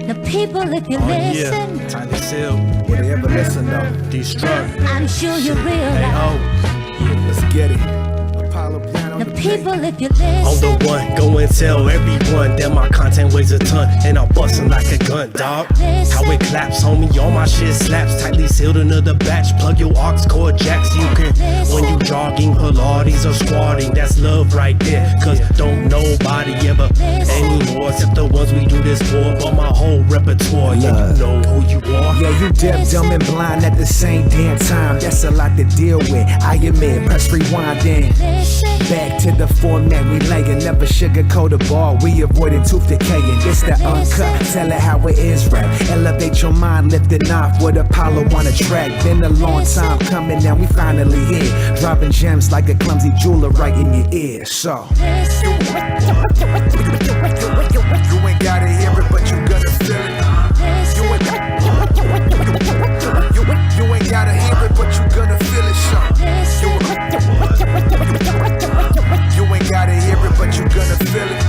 The people, if you listen, yeah. Tightly sealed. Would they ever listen though? Destruct. I'm sure you realize. Hey, oh. Let's get it. Apollo piano. The people, if you listen, I'm the one, go and tell everyone that my content weighs a ton, and I'm bustin' like a gun, dog. How it claps, homie, all my shit slaps. Tightly sealed another batch, plug your aux cord jacks. You can, when you jogging, Pilates or squatting, that's love right there. Cause don't nobody ever anymore, except the ones we do this for. But my whole repertoire, yeah, you know who you are. Yeah, you deaf, dumb, and blind at the same damn time. That's a lot to deal with, I admit. Press rewind then. Back to the format we laying, never sugarcoat a bar, we avoiding tooth decaying. It's the uncut, tell it how it is rap. Elevate your mind, lift it off with Apollo on a track. Been a long time coming, now we finally here. Dropping gems like a clumsy jeweler right in your ear. So you ain't gotta hear it, but you gonna feel it. You ain't gotta hear it, but you gonna feel it. So you ain't gotta hear it, but you gonna feel it.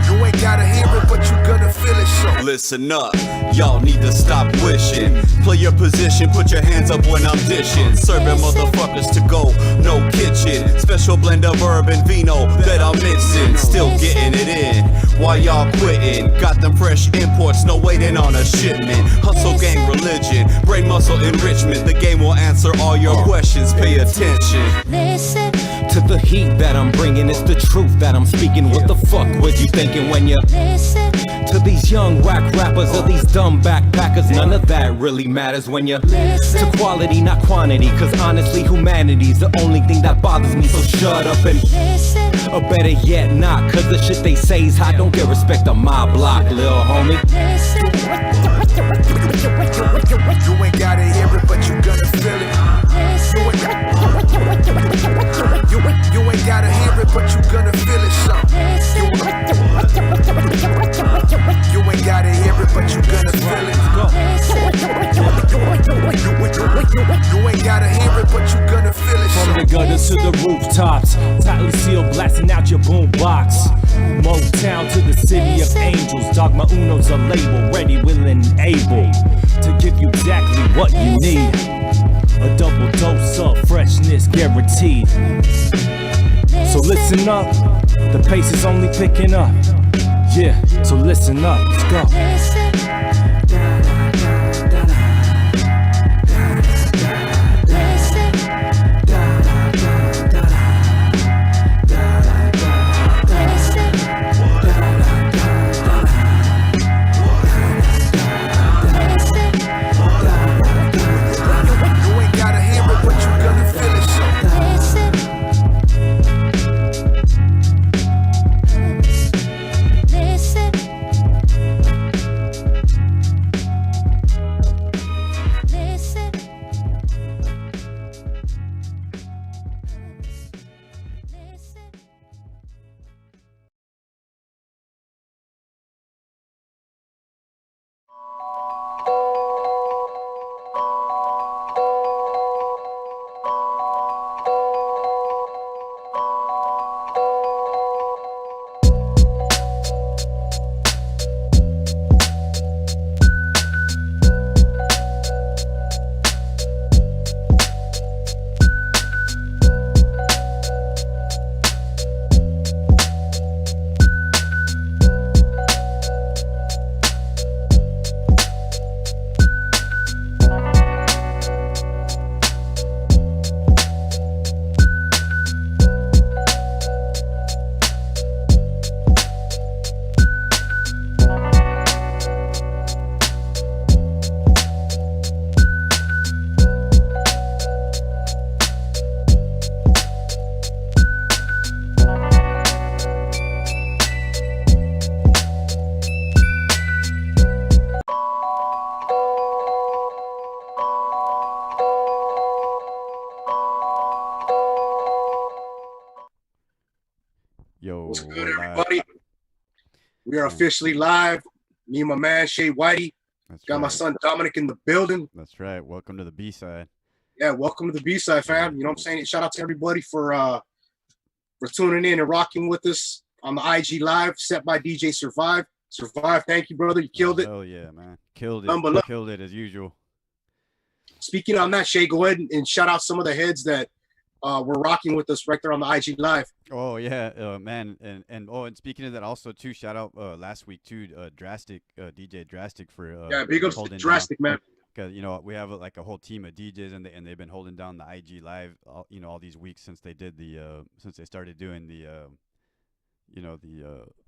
You ain't gotta hear it, but you gonna feel it. So listen up, y'all need to stop wishing. Play your position, put your hands up when I'm dishing. Serving motherfuckers to go, no kitchen. Special blend of herb and vino that I'm mixing. Still getting it in, while y'all quitting. Got them fresh imports, no waiting on a shipment. Hustle gang religion, brain muscle enrichment. The game will answer all your questions, pay attention. listen, To the heat that I'm bringing, it's the truth that I'm speaking. What the fuck was you thinking when you listen, to these young whack rappers or these dumb backpackers? None of that really matters when you to quality, not quantity. Cause honestly, humanity's the only thing that bothers me. So shut up and listen, or better yet, not. Cause the shit they say is hot. Don't get respect on my block, lil homie. listen, you ain't gotta hear it, but you gonna feel it. You ain't gotta hear it, but you gonna feel it. So you ain't gotta hear it, but you gonna feel it. You ain't gotta hear it, but you gonna feel it. From the gutter to the rooftops, tightly sealed, blasting out your boombox. Motown to the city of angels, Dogma Uno's a label, ready, willing, and able to give you exactly what you need. A double dose of freshness guaranteed. So listen up, the pace is only picking up. Yeah, so listen up, let's go. listen, You ain't gotta hear it, but you gonna feel it. listen, listen, listen. Yo, What's good, we're live. everybody? We are officially live. Me and my man Shaye Whitey. That's Got my right. son Dominic in the building. That's right. Welcome to the B-side. Yeah, welcome to the B-side, fam. You know what I'm saying? Shout out to everybody for tuning in and rocking with us. on the IG Live, set by DJ Survive. Survive, thank you, brother. You killed it. Oh yeah, man. Killed Number it. Killed it as usual. Speaking on that, Shaye, go ahead and shout out some of the heads that were rocking with us right there on the IG Live. Oh yeah, man, and speaking of that, also too, shout out last week too, Drastic, DJ Drastic for big ups to Drastic, man. Because we have like a whole team of DJs and they've been holding down the IG Live, all these weeks since they did since they started doing the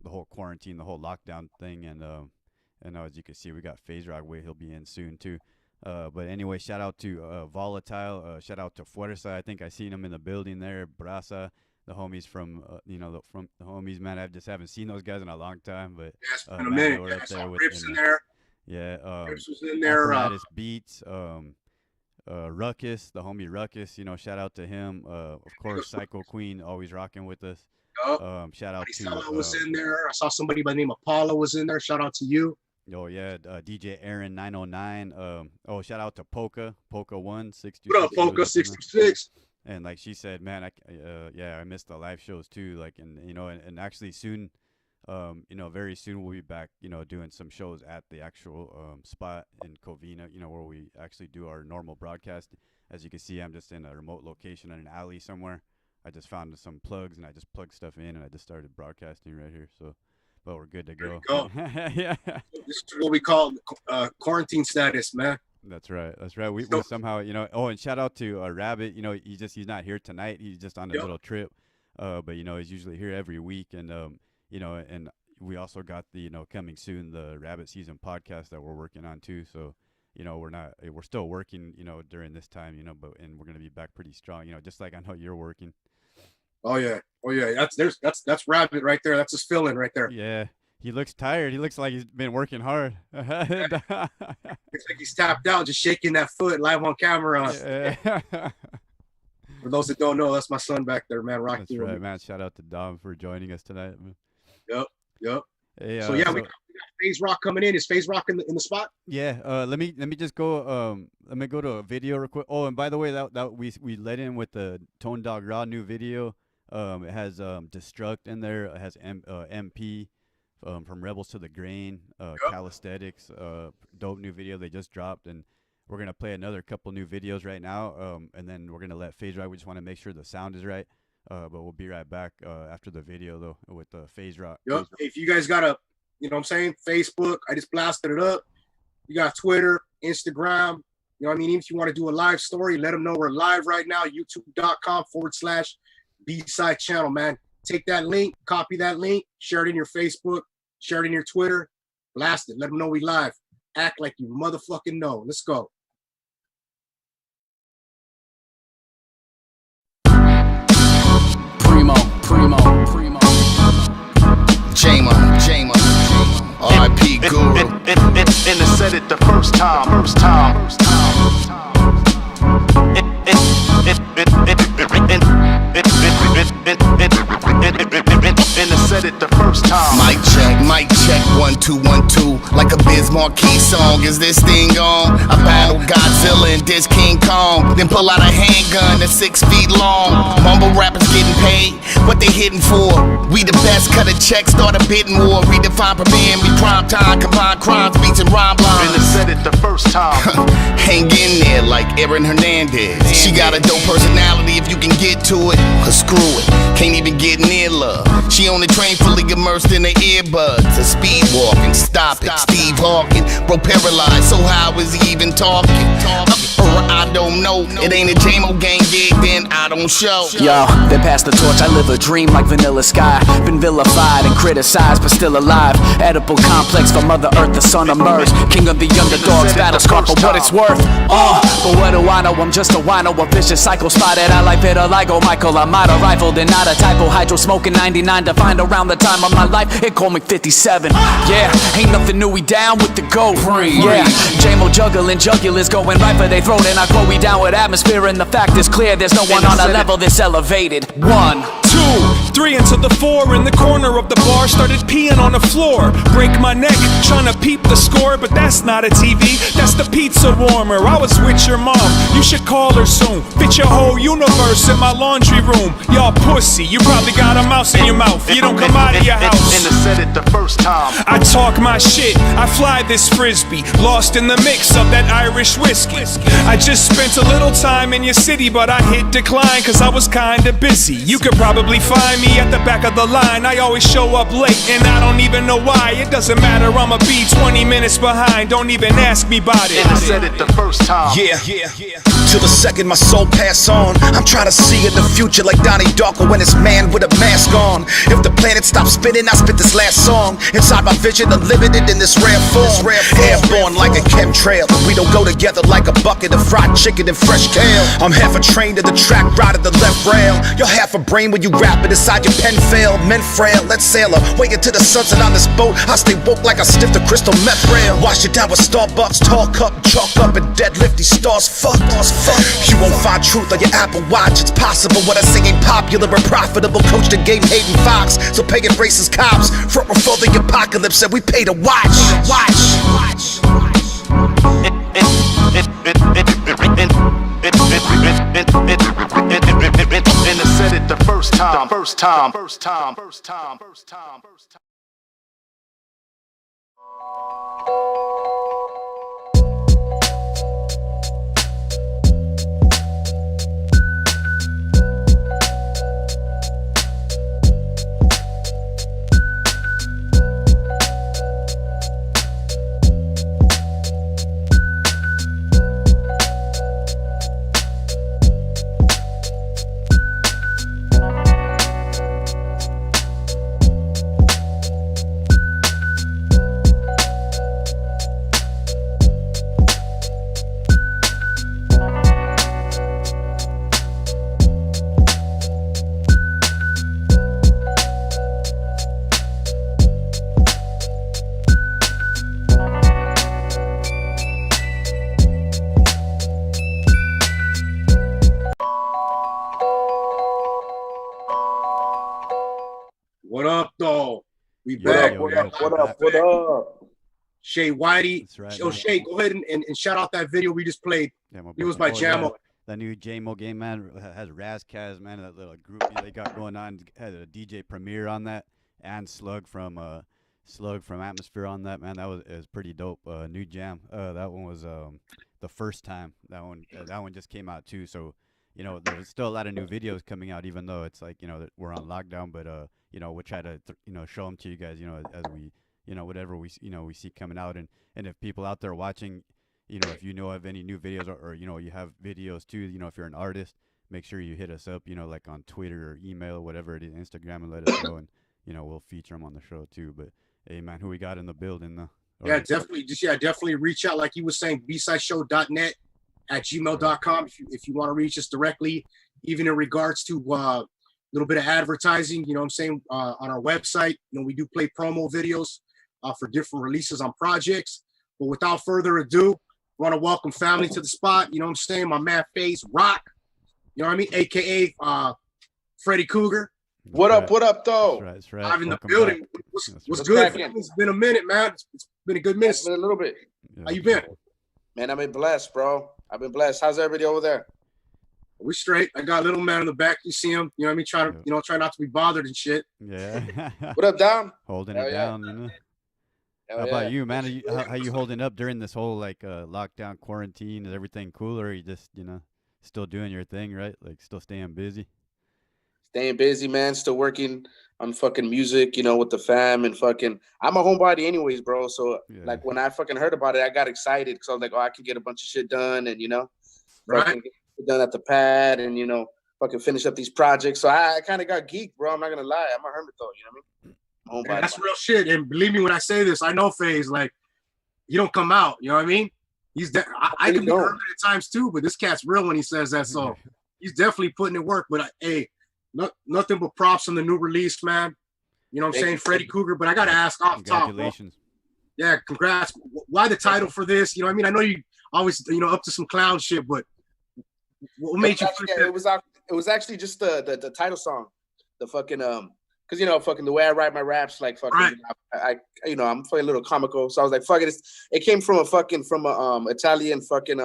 whole quarantine, the whole lockdown thing, and as you can see, we got Phaizrok, he'll be in soon too. But anyway, shout out to Volatile, shout out to Fuerza. I think I seen him in the building there. Brasa, the homies from from the homies, man. I just haven't seen those guys in a long time, but yeah, it's been a minute. Yeah, I saw Rips in there. Yeah, Rips was in there. Apparatus Beats, Ruckus, the homie Ruckus. Shout out to him. Of course, Psycho Queen always rocking with us. Shout out to was in there. I saw somebody by the name of Paula was in there. Shout out to you. Oh yeah, DJ Aaron 909. Shout out to Polka 162. What up, Polka 66? And like she said, man, I missed the live shows too. Like, and actually soon, very soon we'll be back, doing some shows at the actual spot in Covina, where we actually do our normal broadcast. As you can see, I'm just in a remote location in an alley somewhere. I just found some plugs and I just plugged stuff in and I just started broadcasting right here. So, but we're good to go. Yeah. This is what we call quarantine status, man. That's right. We somehow, and shout out to Rabbit. He's not here tonight. He's just on a little trip. But he's usually here every week. And and we also got the coming soon the Rabbit Season podcast that we're working on too. So we're still working during this time, but we're gonna be back pretty strong. Just like I know you're working. Oh yeah. That's Rabbit right there. That's his fill-in right there. Yeah. He looks tired. He looks like he's been working hard. Looks like he's tapped out, just shaking that foot live on camera. Yeah. For those that don't know, that's my son back there, man. Rocking. That's right, man. Shout out to Dom for joining us tonight, man. Yep. Hey, so we got Phaizrok coming in. Is Phaizrok in the spot? Yeah. Let me just go. Let me go to a video real quick. Oh, and by the way, that we let in with the Tone Dog Raw new video. It has Destruct in there. It has MP. From Rebels to the Grain, Calisthenics, dope new video they just dropped, and we're gonna play another couple new videos right now, and then we're gonna let Phaizrok. We just want to make sure the sound is right, but we'll be right back after the video though with Phaizrok. Yep. If you guys got Facebook, I just blasted it up. You got Twitter, Instagram. Even if you want to do a live story, let them know we're live right now. YouTube.com/B-side channel, man. Take that link, copy that link, share it in your Facebook. Share it in your Twitter, blast it. Let them know we live. Act like you motherfucking know. Let's go. Primo. Jama. R.I.P. Guru. And I said it the first time. And I said it the first time. Mic check, 1 2 1 2. Like a Biz Marquee song, is this thing on? I battle Godzilla and diss King Kong, then pull out a handgun that's 6 feet long. Mumble rappers getting paid, what they hitting for? We the best, cut a check, start a bidding war. Redefine, prepare, be prime time, combine crimes, beats and rhyme lines. And I said it the first time. Hang in there like Aaron Hernandez. She got a dope personality if you can get to it. Cause screw it, can't even get near love. She on the train fully immersed in her earbuds. A speed walking, stop it. Steve Hawking, bro paralyzed, so how is he even talking? I don't know, it ain't a JMO gang gig, then I don't show. Yo, they pass the torch, I live a dream like Vanilla Sky. Been vilified and criticized, but still alive. Edible complex for Mother Earth, the son of Murs. King of the underdogs, battle scar for what it's worth. But what do I know, I'm just a wino, a vicious cycle spotted. I like vitiligo, Michael, I'm not a rifle, then not a typo. Hydro smoking 99, defined around the time of my life, it called me 57. Yeah, ain't nothing new, we down with the goat. Yeah, JMO juggling, jugulars going right for they throat. And I quote, we down with atmosphere, and the fact is clear, there's no one on a level this elevated. 1 2 3 into the 4 in the corner of the bar, started peeing on the floor. Break my neck, trying to peep the score, but that's not a TV, that's the pizza warmer. I was with your mom, you should call her soon. Fit your whole universe in my laundry room. Y'all pussy, you probably got a mouse in your mouth. You don't don't come out of your house. And I said it the first time. I talk my shit, I fly this frisbee, lost in the mix of that Irish whiskey. I just spent a little time in your city, but I hit decline cause I was kinda busy. You could probably find me at the back of the line. I always show up late and I don't even know why. It doesn't matter, I'ma be 20 minutes behind. Don't even ask me about it. And I said it the first time. Yeah. Till the second my soul pass on, I'm trying to see in the future like Donnie Darko when it's man with a mask on. If the planet stops spinning, I spit this last song inside my vision, unlimited in this rare form. Airborne like a chemtrail. We don't go together like a bucket of fried chicken and fresh kale. I'm half a train to the track, right at the left rail. You're half a brain when you rap it inside your pen fail. Men frail, let's sail away into the sunset on this boat. I stay woke like I sniff the crystal meth rail. Wash it down with Starbucks, tall cup, chalk up and deadlift these stars. Fuck. You won't find truth on your Apple Watch. It's possible what I say ain't popular or profitable. Coach the game hating Fox, so pay it racist cops. Front before the apocalypse and we pay to watch. And I said it the first time. What up, though? We back. What up? Shaye, Whitey. That's right, Yo, man. Shaye, go ahead and shout out that video we just played. Yeah, my It was brother. by Jamo. That new JMO game, man, has Razkaz, man. That little group they got going on had a DJ Premier on that, and Slug from Atmosphere on that, man. That was pretty dope. New jam. That one was the first time. That one just came out too. So there's still a lot of new videos coming out, even though it's like that we're on lockdown. But we'll try to show them to you guys. As we whatever we we see coming out, and if people out there watching. If you know of any new videos or you have videos too, if you're an artist, make sure you hit us up, like on Twitter or email, whatever it is, Instagram, and let us know, and we'll feature them on the show too. But hey, man, who we got in the building? Yeah, definitely reach out, like you were saying, bsideshow.net at gmail.com if you want to reach us directly, even in regards to a little bit of advertising, what I'm saying, on our website. We do play promo videos for different releases on projects. But without further ado, I want to welcome family to the spot. What I'm saying? My man Phaizrok, AKA Freddy Cougar. What up, though? That's right. Live in the Welcome building. back. What's good? cracking? It's been a minute, man. It's been a good minute. It's been a little bit. How you been? Man, I've been blessed, bro. I've been blessed. How's everybody over there? We straight. I got a little man in the back. You see him? Trying to, try not to be bothered and shit. Yeah. What up, Dom? Holding Hell it yeah. down, Hell How yeah. about you, man? How you holding up during this whole lockdown quarantine? Is everything cool, or are you just still doing your thing, right? Like still staying busy? Staying busy, man. Still working on fucking music, with the fam and fucking. I'm a homebody, anyways, bro. So like when I fucking heard about it, I got excited because I was like, oh, I can get a bunch of shit done, and Right. fucking get done at the pad, and fucking finish up these projects. So I kind of got geeked, bro. I'm not gonna lie. I'm a hermit though. You know what I mean? Homebody. That's real shit. And believe me when I say this, I know Phase, like, he don't come out. You know what I mean? I can be hermit at times too, but this cat's real when he says that. So he's definitely putting in work. But hey, nothing but props on the new release, man. I'm saying? Freddy Cougar. But I got to ask off top. Congratulations. Yeah, congrats. Why the title for this? I mean? I know you always, up to some clown shit, but what made you? It was actually just the title song, the fucking because fucking the way I write my raps, like fucking, right. I'm fucking a little comical, so I was like, fuck it. It came from a Italian fucking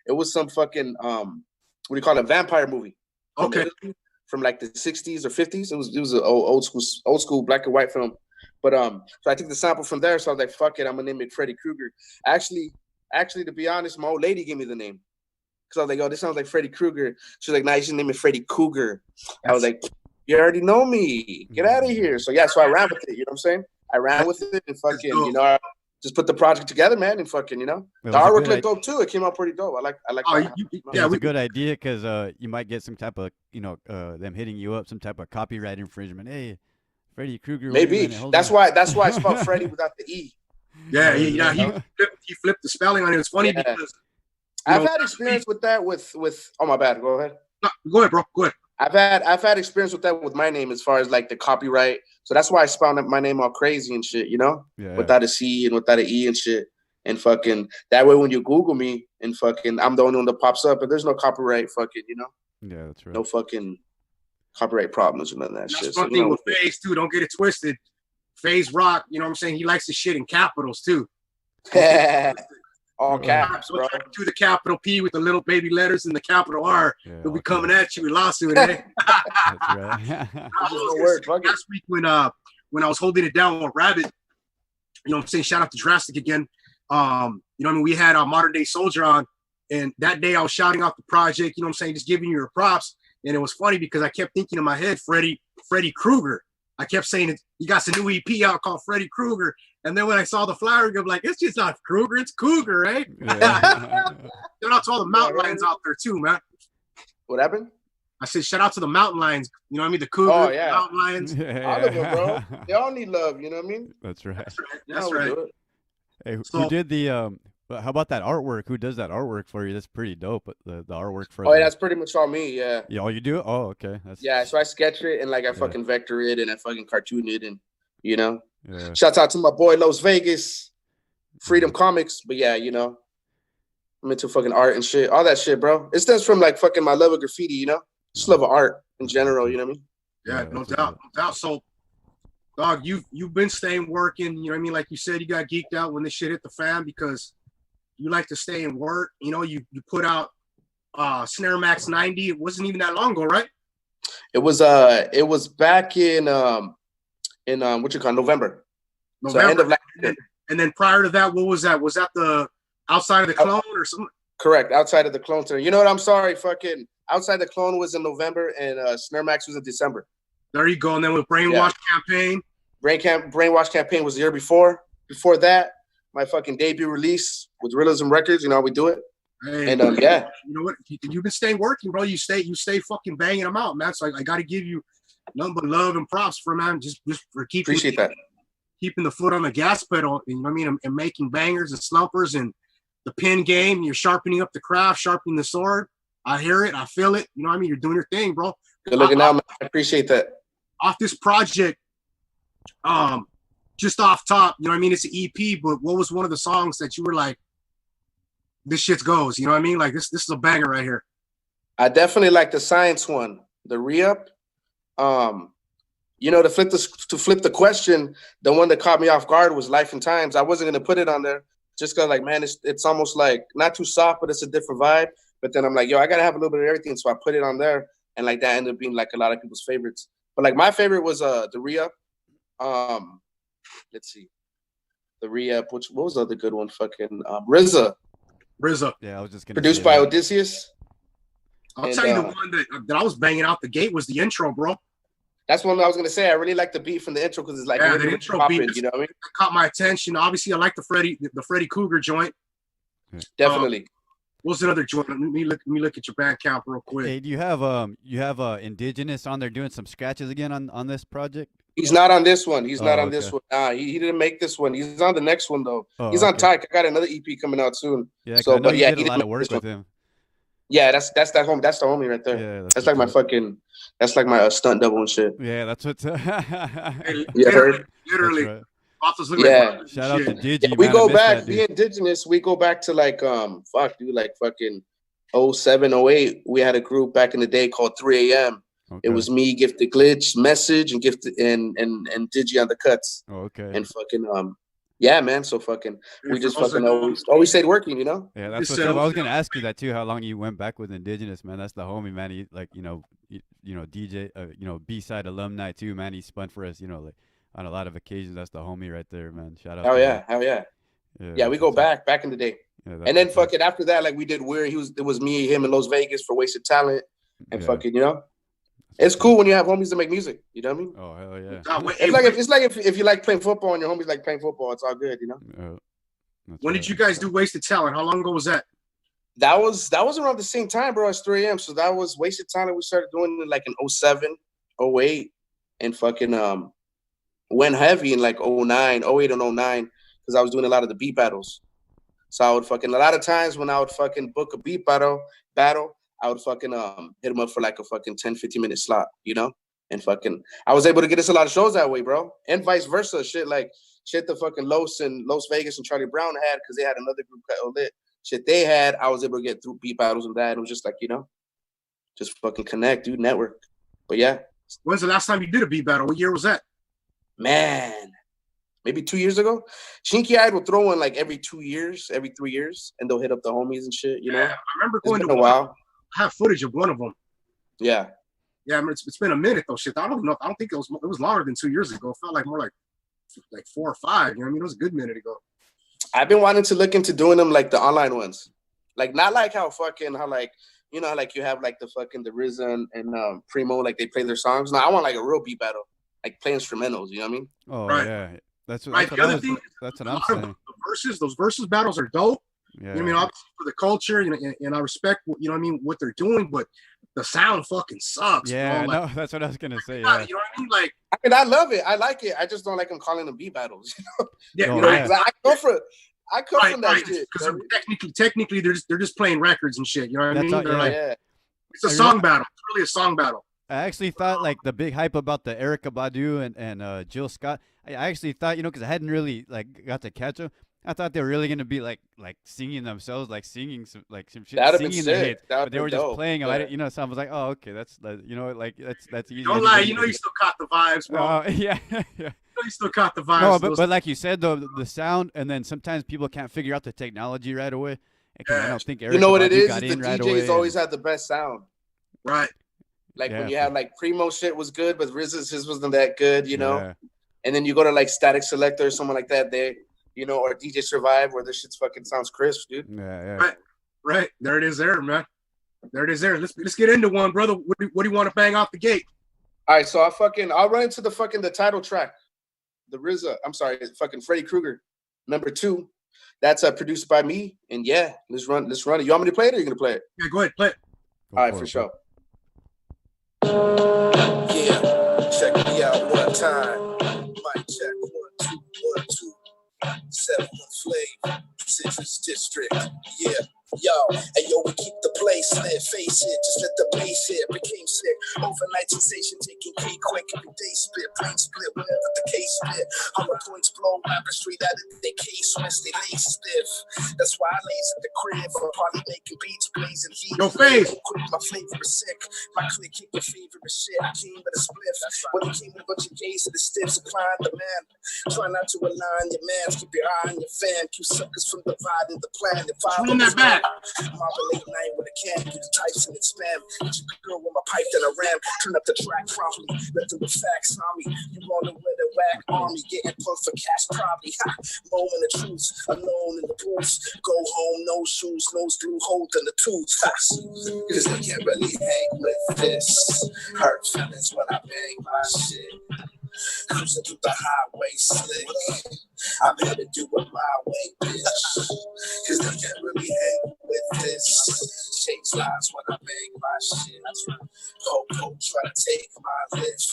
it was some fucking what do you call it, vampire movie. Okay. from like the 60s or 50s. It was an old school black and white film. But so I took the sample from there. So I was like, fuck it, I'm gonna name it Freddy Krueger. Actually, to be honest, my old lady gave me the name. Cause I was like, oh, this sounds like Freddy Krueger. She's like, nah, you should name it Freddy Cougar. I was like, you already know me. Get out of here. So yeah, so I ran with it. You know what I'm saying? I ran with it and fucking, you know, I just put the project together, man, and fucking, you know, the artwork looked dope too. It came out pretty dope. I like. Yeah, it's a good idea because you might get some type of, you know, them hitting you up, some type of copyright infringement. Hey, Freddy Krueger. Maybe that's why I spelled Freddy without the E. Yeah. He flipped the spelling on it. It's funny because I've had experience with that with. Oh my bad. Go ahead. No, go ahead, bro. Go ahead. I've had experience with that with my name as far as like the copyright. So that's why I spelled my name all crazy and shit, you know, without a C and without an E and shit. And fucking that way, when you Google me and fucking, I'm the only one that pops up, but there's no copyright, fucking, you know. Yeah, that's right. No fucking copyright problems or none of that shit. That's one thing with Phase too. Don't get it twisted. Phaizrok, you know what I'm saying? He likes the shit in capitals too. All caps, bro. Do the capital P with the little baby letters and the capital R. They'll be coming at you with lawsuit, eh? That's right. Last week when I was holding it down with Rabbit, you know what I'm saying? Shout out to Drastic again. You know what I mean? We had our Modern Day Soldier on, and that day I was shouting out the project, you know what I'm saying? Just giving you your props. And it was funny because I kept thinking in my head, Freddy Krueger. I kept saying it. You got some new EP out called Freddy Krueger. And then when I saw the flower, I'm like, it's just not Krueger, it's Cougar, right? Shout out to all the mountain lions out there too, man. What happened? I said, shout out to the mountain lions. You know what I mean? The Cougar, the mountain lions. All of them, bro. They all need love, you know what I mean? That's right. That's right. Hey, who did the how about that artwork? Who does that artwork for you? That's pretty dope. The artwork for that's pretty much all me, yeah. Yeah, you do? Oh, okay. So I sketch it and like I fucking vector it and I fucking cartoon it and you know. Yeah. Shouts out to my boy Las Vegas, Freedom Comics. But yeah, you know, I'm into fucking art and shit, all that shit, bro. It stems from like fucking my love of graffiti, you know, just love of art in general. You know what I mean? Yeah, no doubt. So, dog, you've been staying working. You know what I mean? Like you said, you got geeked out when this shit hit the fan because you like to stay and work. You know, you put out Snare Max 90. It wasn't even that long ago, right? It was back in what you call November. So end of last year. And then prior to that, what was that? Was that the Outside of the Clone or something? Correct, Outside of the Clone. You know what? I'm sorry, fucking Outside the Clone was in November and Snare Max was in December. There you go. And then with Brainwash Campaign. Brainwash Campaign was the year before. Before that, my fucking debut release with Realism Records. You know how we do it. Hey, and you know what? You've been staying working, bro. You stay fucking banging them out, man. So I got to give you nothing but love and props for, man, just for keeping the foot on the gas pedal, you know what I mean, and making bangers and slumpers and the pin game. You're sharpening up the craft, sharpening the sword. I hear it, I feel it. You know what I mean? You're doing your thing, bro. Good looking out, man. I appreciate that. Off this project, just off top, you know what I mean? It's an EP, but what was one of the songs that you were like, this shit goes? You know what I mean? Like this is a banger right here. I definitely like the Science one, the re-up. You know, to flip the question, the one that caught me off guard was Life and Times. I wasn't gonna put it on there just cause like, man, it's almost like not too soft, but it's a different vibe. But then I'm like, yo, I gotta have a little bit of everything, so I put it on there, and like that ended up being like a lot of people's favorites. But like my favorite was the re-up. Let's see, the re-up. What was the other good one? Fucking RZA. Yeah, I was just gonna produced by Odysseus. I'll tell you the one that I was banging out the gate was the intro, bro. That's one I was gonna say. I really like the beat from the intro because it's like the intro popping, beat. You know what I mean? Caught my attention. Obviously, I like the Freddy Cougar joint. Definitely. What's another joint? Let me look at your Bandcamp real quick. Hey, do you have Indigenous on there doing some scratches again on this project? He's not on this one. He's not on this one. Nah, he didn't make this one. He's on the next one though. He's on Tyke. I got another EP coming out soon. Yeah, so I know you did a lot of work with him. Yeah, that's the homie right there. Yeah, that's like my fucking. That's like my stunt double and shit. Yeah, that's what's. Literally. Right. Yeah. Shout out to Digi. Yeah, we go back. The Indigenous. We go back to like like fucking 07, 08. We had a group back in the day called 3 a.m. Okay. It was me, Gifted Glitch, Message, and Gifted and Digi on the cuts. Oh, okay. And fucking Yeah, man. So fucking, we just fucking always stayed working, you know. Yeah, that's what's up. I was gonna ask you that too. How long you went back with Indigenous, man? That's the homie, man. He like DJ, B-side alumni too, man. He spun for us, like on a lot of occasions. That's the homie right there, man. Shout out. Hell to yeah, him. hell yeah. Yeah, Yeah, we go back in the day. Yeah, and then fucking after that, like we did Weird. It was me, him in Las Vegas for Wasted Talent, and fucking, it's cool when you have homies that make music. You know what I mean? Oh hell yeah. It's like if you like playing football and your homies like playing football, it's all good, When did you guys do Wasted Talent? How long ago was that? That was around the same time, bro. It's 3 a.m. So that was Wasted Talent. We started doing it like in 07, 08, and fucking went heavy in like 09, 08 and 09, because I was doing a lot of the beat battles. So I would fucking, a lot of times when I would fucking book a beat battle, I would fucking hit them up for like a fucking 10, 15 minute slot, and fucking, I was able to get us a lot of shows that way, bro. And vice versa. Shit the fucking Los Vegas and Charlie Brown had, because they had another group called Lit. Shit they had, I was able to get through beat battles and that. It was just like, just fucking connect, dude, network. But yeah. When's the last time you did a beat battle? What year was that? Man, maybe 2 years ago. Shinky Eyed will throw in like every 2 years, every 3 years, and they'll hit up the homies and shit, Yeah, I remember going to a while. I have footage of one of them. Yeah. Yeah, I mean, it's been a minute though. Shit, I don't know. I don't think it was longer than 2 years ago. It felt like more like 4 or 5. You know what I mean? It was a good minute ago. I've been wanting to look into doing them like the online ones, like not like how like you have like the fucking the RZA and Primo, like they play their songs. No, I want like a real beat battle, like play instrumentals. You know what I mean? Oh Right. yeah, that's what Right. The other thing, that's what a I'm lot of saying. those versus battles are dope. Yeah. You know what I mean? Obviously for the culture, and I respect what they're doing, but the sound fucking sucks. Yeah, bro. no, that's what I was gonna say. You Yeah. know what I mean? Like, I mean, I love it. I like it. I just don't like them calling them beat battles. yeah, Oh, right. yeah. I come from that shit. Because technically they're just playing records and shit. You know what I That's mean? all- They're yeah. like, Yeah. it's a song battle. It's really a song battle. I actually thought like the big hype about the Erykah Badu and Jill Scott. I actually thought, because I hadn't really like got to catch them. I thought they were really gonna be like singing themselves, like singing some shit, That'd have been singing their sick. hits. That'd But they been were just dope. playing them. Yeah. I didn't, so I was like, oh, okay, that's easy. Don't lie, you still caught the vibes, bro. Yeah, yeah. You still caught the vibes. No, Those- but like you said, though, the sound, and then sometimes people can't figure out the technology right away. Because I don't think Erykah You know what it Badu is? got The in right DJs away. always had the best sound. right. Like when Yeah. you have like Primo shit was good, but RZA's his wasn't that good, Yeah. And then you go to like Static Selector or someone like that, or DJ Survive, where this shit's fucking sounds crisp, dude. Yeah. Right. There it is there, man. There it is there. Let's get into one, brother. What do you want to bang out the gate? All right, so I'll run into the title track, the RZA. I'm sorry, fucking Freddy Krueger, number 2. That's produced by me, and yeah, let's run it. You want me to play it, or you gonna play it? Yeah, go ahead, play it. All right, for sure. Yeah, check me out one time. Mic check 1 2 1 2. 7 Flav, Citrus District. Yeah. Yo, we keep the place lit, face it, just let the bass hit, became sick, overnight sensation, taking key quick, every day spit, brain split, whatever the case spit, hollow points blow, rappers straight out of their case, switch, they lace stiff, that's why I lays at the crib, I'm probably making beats, blazing heat, Yo, Faith. my flavor is sick, my clique kick your favorite shit, I came with a spliff, but it came with a bunch of gays to the stiff, supplying the man, try not to align your man, keep your eye on your fan, keep suckers from dividing the plan, if I Run that back. Marvel late night with a can, do the types in its spam. Get your girl with my pipe and a ram. Turn up the track promptly. Let them the facts on me. You wanna with a whack army, getting pumped for cash probably. Ha! Moment of truth, alone in the booth. Go home, no shoes, nose glue, holding the tooth. Cause they can't really hang with this. Hurt feelings when I bang my shit. Cruising through the highway slick. I'm here to do it my way, bitch. Cause they can't really hang with this. Change lives when I bang my shit. Popo try to take my lips.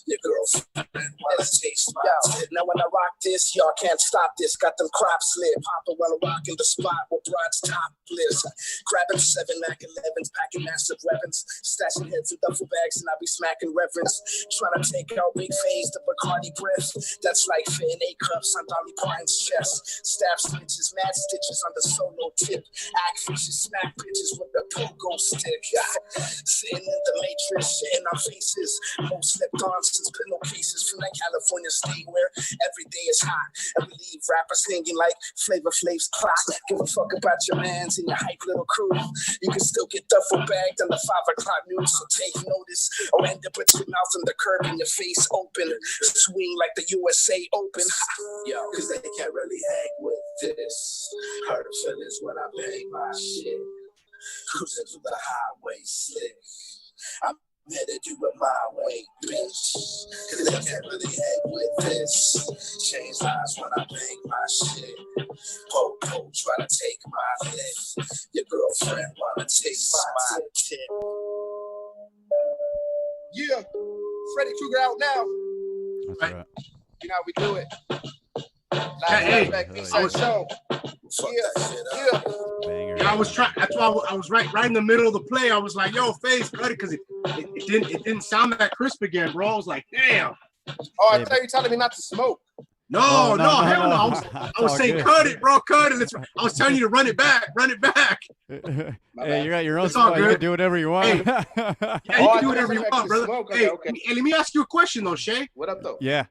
Your girlfriend wanna taste my tip. Now when I rock this, y'all can't stop this. Got them crops lit. Papa while rocking the spot with broads topless. Grabbing 7 Mac 11s, packing massive weapons. Stashing heads in duffel bags and I be smacking reverence. Trying to take out big phase, the Bacardi breath. That's like fitting A-cups on Dolly Parton's chest. Stab stitches, mad stitches on the solo tip. Act fishes, smack bitches with the a pogo stick. Sitting in the matrix, in our faces. Most slept on since pillowcases from that California state where every day is hot. And we leave rappers hanging like Flavor Flav's clock. Give a fuck about your mans and your hype little crew. You can still get duffel bagged on the 5 o'clock news, so take notice. Or end up with your mouth on the curb and your face open. Swing like the USA Open. Yo, cause they can't really hang with this. Hurt feelings when I bang my shit. Cruising through the highway slick. I'm headed to it my way, bitch. Cause they can't really hang with this. Change lives when I bang my shit. Po-po try to take my lift. Your girlfriend wanna take my tip. Yeah, Freddy Krueger out now. That's right. You know how we do it. Hey, Show. Yeah. Banger. Yeah, I was trying. That's why I was right in the middle of the play. I was like, "Yo, Phase, cut it," because it didn't sound that crisp again, bro. I was like, "Damn." Oh, I thought you were telling me not to smoke. No, Oh, no, no, hell no. no. I was saying, cut it, bro, cut it. I was telling you to run it back. Hey, you're at your own It's all spot. You good. can do whatever you want. Hey. Yeah, you can do whatever you want, brother. Hey, let me ask you a question though, Shaye. What up, though? Yeah.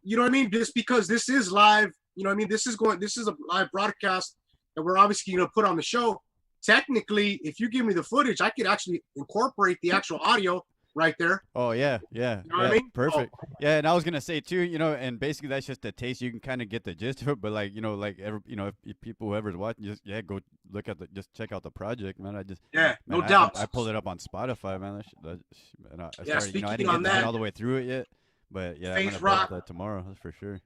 You know what I mean? Just because this is live, you know what I mean? This is a live broadcast that we're obviously gonna put on the show. Technically, if you give me the footage, I could actually incorporate the actual audio right there. Oh yeah. You know what I mean? Perfect. Yeah, and I was gonna say too, and basically that's just a taste. You can kind of get the gist of it, but like, if people whoever's watching, just go look at just check out the project, man. No doubt. I pulled it up on Spotify, man. I started, speaking I didn't on get that, all the way through it yet, but yeah, I'm gonna Phaizrok. post that tomorrow. That's for sure.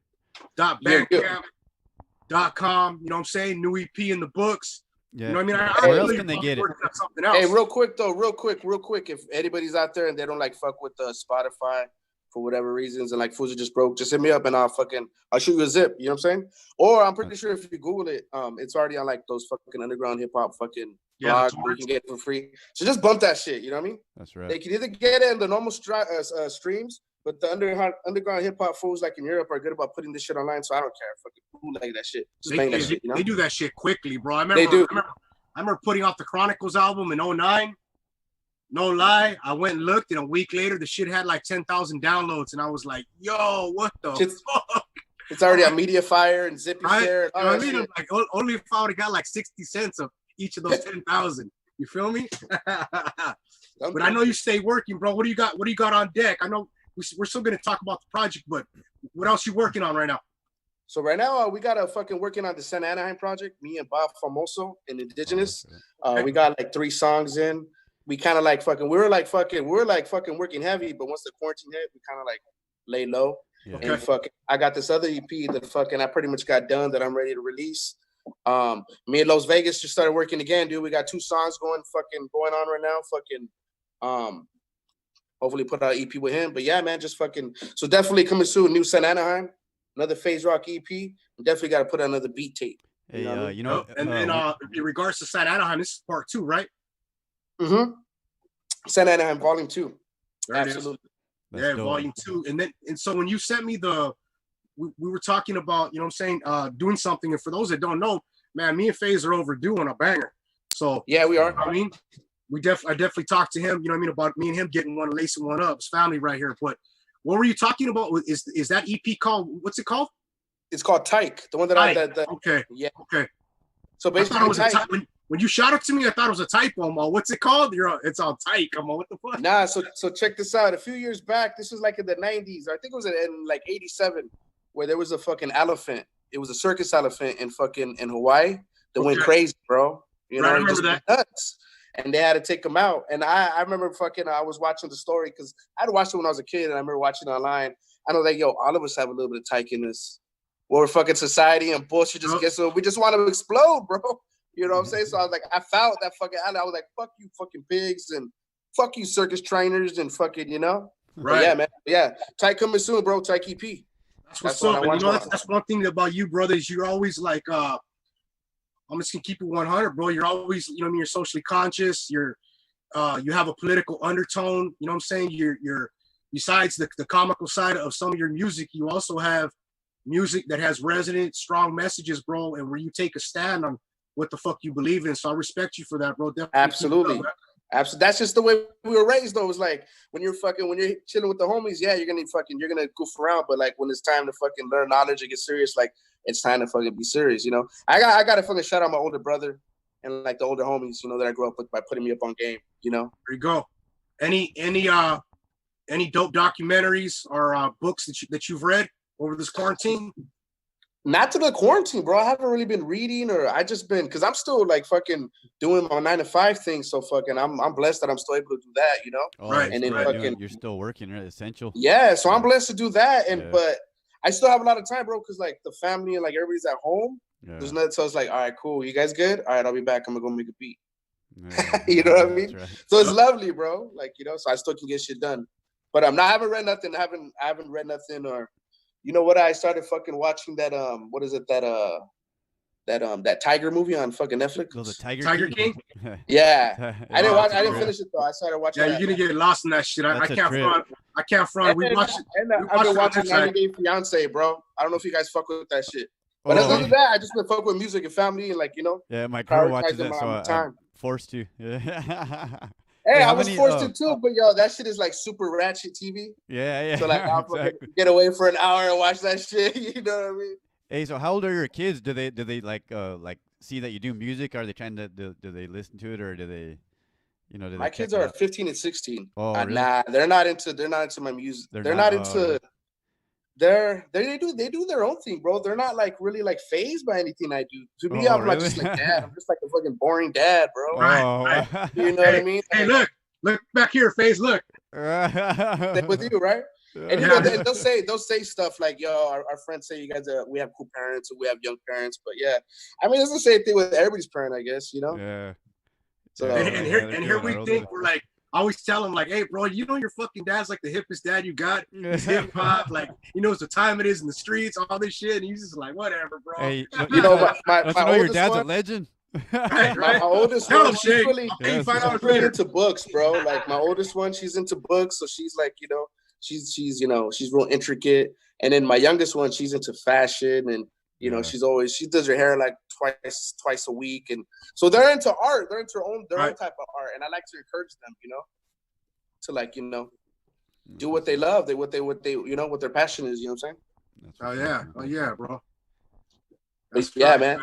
.bandcamp.com. You know what I'm saying? New EP in the books. Yeah. You know what I mean? Where else can they get it? Something else. Hey, real quick. If anybody's out there and they don't like fuck with Spotify for whatever reasons, and like fools are just broke, just hit me up and I'll shoot you a zip. You know what I'm saying? Or I'm pretty sure if you Google it, it's already on like those fucking underground hip hop fucking blogs where you can get it for free. So just bump that shit. You know what I mean? That's right. They can either get it in the normal streams, but the underground hip hop fools like in Europe are good about putting this shit online. So I don't care. Fucking bootleg that shit. Just bang that shit. You know? They do that shit quickly, bro. I remember putting out the Chronicles album in 2009. No lie, I went and looked, and a week later, the shit had like 10,000 downloads, and I was like, "Yo, what the fuck?" It's already on MediaFire and Zippy Share. You know what I mean? I'm like, only if I would have got like 60 cents of each of those 10,000. You feel me? But I know you stay working, bro. What do you got? What do you got on deck? I know we're still gonna talk about the project, but what else you working on right now? So right now we got working on the Santa Anaheim project. Me and Bob Famoso and Indigenous. We got like 3 songs in. We kind of like we were like working heavy, but once the quarantine hit, we kind of like lay low. Yeah. And I got this other EP that I pretty much got done that I'm ready to release. Me and Las Vegas just started working again, dude. We got 2 songs going on right now. Hopefully put out an EP with him. But yeah, man, so definitely coming soon. New Santa Anaheim, another Phaizrok EP. Definitely got to put out another beat tape. Hey, and then in regards to Santa Anaheim, this is part 2, right? Mm-hmm. Santa Anaheim Volume 2. Absolutely. Yeah, Volume 2. And so when you sent me we were talking about, you know what I'm saying, doing something. And for those that don't know, man, me and Phase are overdue on a banger. So yeah, we are. I mean, I definitely talked to him, you know what I mean, about me and him getting one, lacing one up. His family right here. But what were you talking about? Is that EP called, what's it called? It's called Tyke. The one that okay. Yeah. Okay. So basically, when you shot it to me, I thought it was a typo. I'm all, what's it called? It's all Tyke. I'm all, what the fuck? Nah, so check this out. A few years back, this was like in the 90s. I think it was in like 87, where there was a fucking elephant. It was a circus elephant in Hawaii that went crazy, bro. You know, I remember that. Nuts. And they had to take him out. And I remember I was watching the story because I had watched it when I was a kid, and I remember watching it online. I was like, yo, all of us have a little bit of Tyke in this. We're fucking society and bullshit just gets so we just want to explode, bro. You know what I'm saying? So I was like, I found that fucking alley. I was like, fuck you fucking pigs and fuck you circus trainers and fucking, you know? Right. But yeah, man. Yeah. Tyke coming soon, bro. Tyke EP. That's what's up. And that's one thing about you, brothers. You're always like, I'm just gonna keep it 100, bro. You're always, you know what I mean, you're socially conscious. You have a political undertone. You know what I'm saying? You're besides the comical side of some of your music, you also have music that has resonant, strong messages, bro, and where you take a stand on what the fuck you believe in. So I respect you for that, bro. Definitely. Absolutely. Absolutely. That's just the way we were raised, though. It's like when you're chilling with the homies, yeah, you're gonna goof around, but like when it's time to fucking learn knowledge and get serious, like it's time to fucking be serious, you know. I got to fucking shout out my older brother and like the older homies, you know, that I grew up with by putting me up on game, you know. There you go. Any dope documentaries or books that you've read over this quarantine? Not to the quarantine, bro. I haven't really been reading, or I just been because I'm still like fucking doing my 9-to-5 thing. So fucking, I'm blessed that I'm still able to do that, you know. Right. And then you're still working, right? Essential. Yeah, so I'm blessed to do that, but I still have a lot of time, bro, because like the family and like everybody's at home. Yeah. There's nothing. So it's like, all right, cool. You guys good? All right, I'll be back. I'm gonna go make a beat. Yeah, you know what I mean? Right. So it's lovely, bro. Like, you know, so I still can get shit done. But I haven't read nothing. I haven't read nothing. Or you know what? I started fucking watching that what is it, that Tiger movie on fucking Netflix. Oh, the Tiger King? Yeah. I didn't finish it though. I started watching. Yeah, you're gonna get lost in that shit. I can't front. We watched it. I've been watching 90 Day Fiance, bro. I don't know if you guys fuck with that shit. But other than that, I just been fuck with music and family and like, you know. Yeah, my girl watches that, so I'm forced to. Yeah. Hey, I was forced to too, but yo, that shit is like super ratchet TV. Yeah. So like, I'll get away for an hour and watch that shit. You know what I mean? Hey, so how old are your kids? Do they like see that you do music? Are they trying to do they listen to it, or do they, you know? My kids are 15 and 16. Oh, really? Nah, they're not into my music. They're not into. They do their own thing, bro. They're not like really like phased by anything I do. To me, I'm like just like dad. I'm just like a fucking boring dad, bro. Right. You know what I mean? Hey, look back here, Phase. Look. With you, right? And you know, they'll say stuff like, "Yo, our friends say you guys we have cool parents, or we have young parents." But yeah, I mean, it's the same thing with everybody's parent, I guess. You know? Yeah. So and here we think we're like. I always tell him, like, hey, bro, you know your fucking dad's like the hippest dad you got. He's hip hop, like, he knows the time it is in the streets, all this shit. And he's just like, whatever, bro. Hey, you know, my your dad's a legend. Right? My oldest one, she's really into books, bro. Like my oldest one, she's into books, so she's like, you know, she's real intricate. And then my youngest one, she's into fashion, and you know, she does her hair like twice a week, and so they're into art. They're into their own type of art, and I like to encourage them, you know, to like, you know, do what they love, what they you know, what their passion is. You know what I'm saying? Oh yeah, bro. Yeah, man.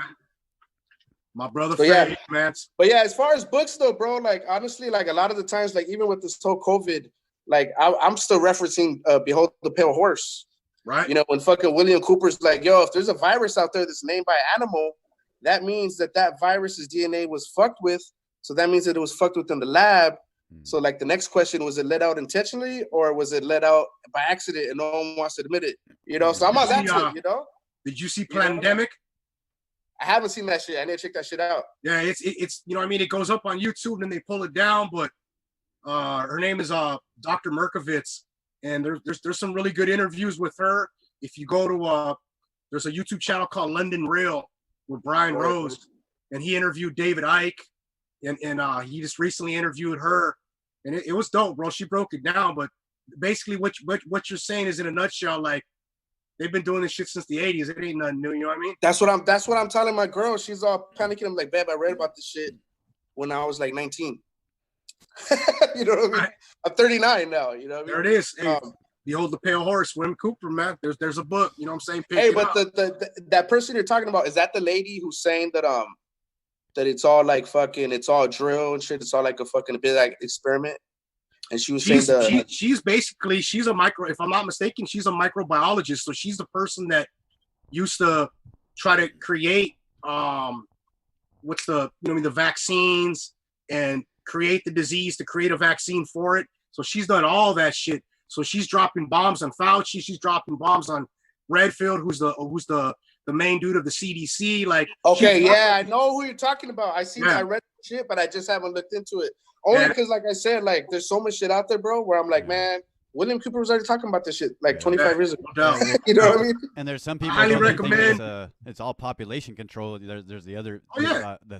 My brother, man. But yeah, as far as books though, bro, like honestly, like a lot of the times, like even with this whole COVID, like I'm still referencing Behold the Pale Horse. Right. You know, when fucking William Cooper's like, yo, if there's a virus out there that's named by an animal, that means that virus's DNA was fucked with. So that means that it was fucked with in the lab. So like the next question, was it let out intentionally or was it let out by accident and no one wants to admit it? You know, so I'm on that shit, you know? Did you see Plandemic? I haven't seen that shit. I need to check that shit out. Yeah, it's you know what I mean? It goes up on YouTube and then they pull it down, but her name is Dr. Merkovitz. And there's some really good interviews with her. If you go to there's a YouTube channel called London Real with Brian Rose, and he interviewed David Icke, and he just recently interviewed her, and it was dope, bro. She broke it down, but basically what you're saying is in a nutshell, like they've been doing this shit since the 80s. It ain't nothing new, you know what I mean? That's what I'm telling my girl. She's all panicking. I'm like, babe, I read about this shit when I was like 19. You know what I mean? Right. I'm 39 now. You know what I mean? There it is. Hey, Behold the Pale Horse, William Cooper, man. There's a book. You know what I'm saying? Hey, but that person you're talking about, is that the lady who's saying that that it's all like fucking, it's all drill and shit. It's all like a fucking bit like experiment. And she was saying she's basically if I'm not mistaken, she's a microbiologist. So she's the person that used to try to create the vaccines and create the disease to create a vaccine for it. So she's done all that shit. So she's dropping bombs on Fauci. She's dropping bombs on Redfield, who's the main dude of the CDC. Like, okay, yeah, I know who you're talking about. I read shit, but I just haven't looked into it. Only because, like I said, like there's so much shit out there, bro. Where I'm like, man, William Cooper was already talking about this shit like 25 years ago. You know what I mean? And there's some people I highly recommend. It's all population control. There's the other.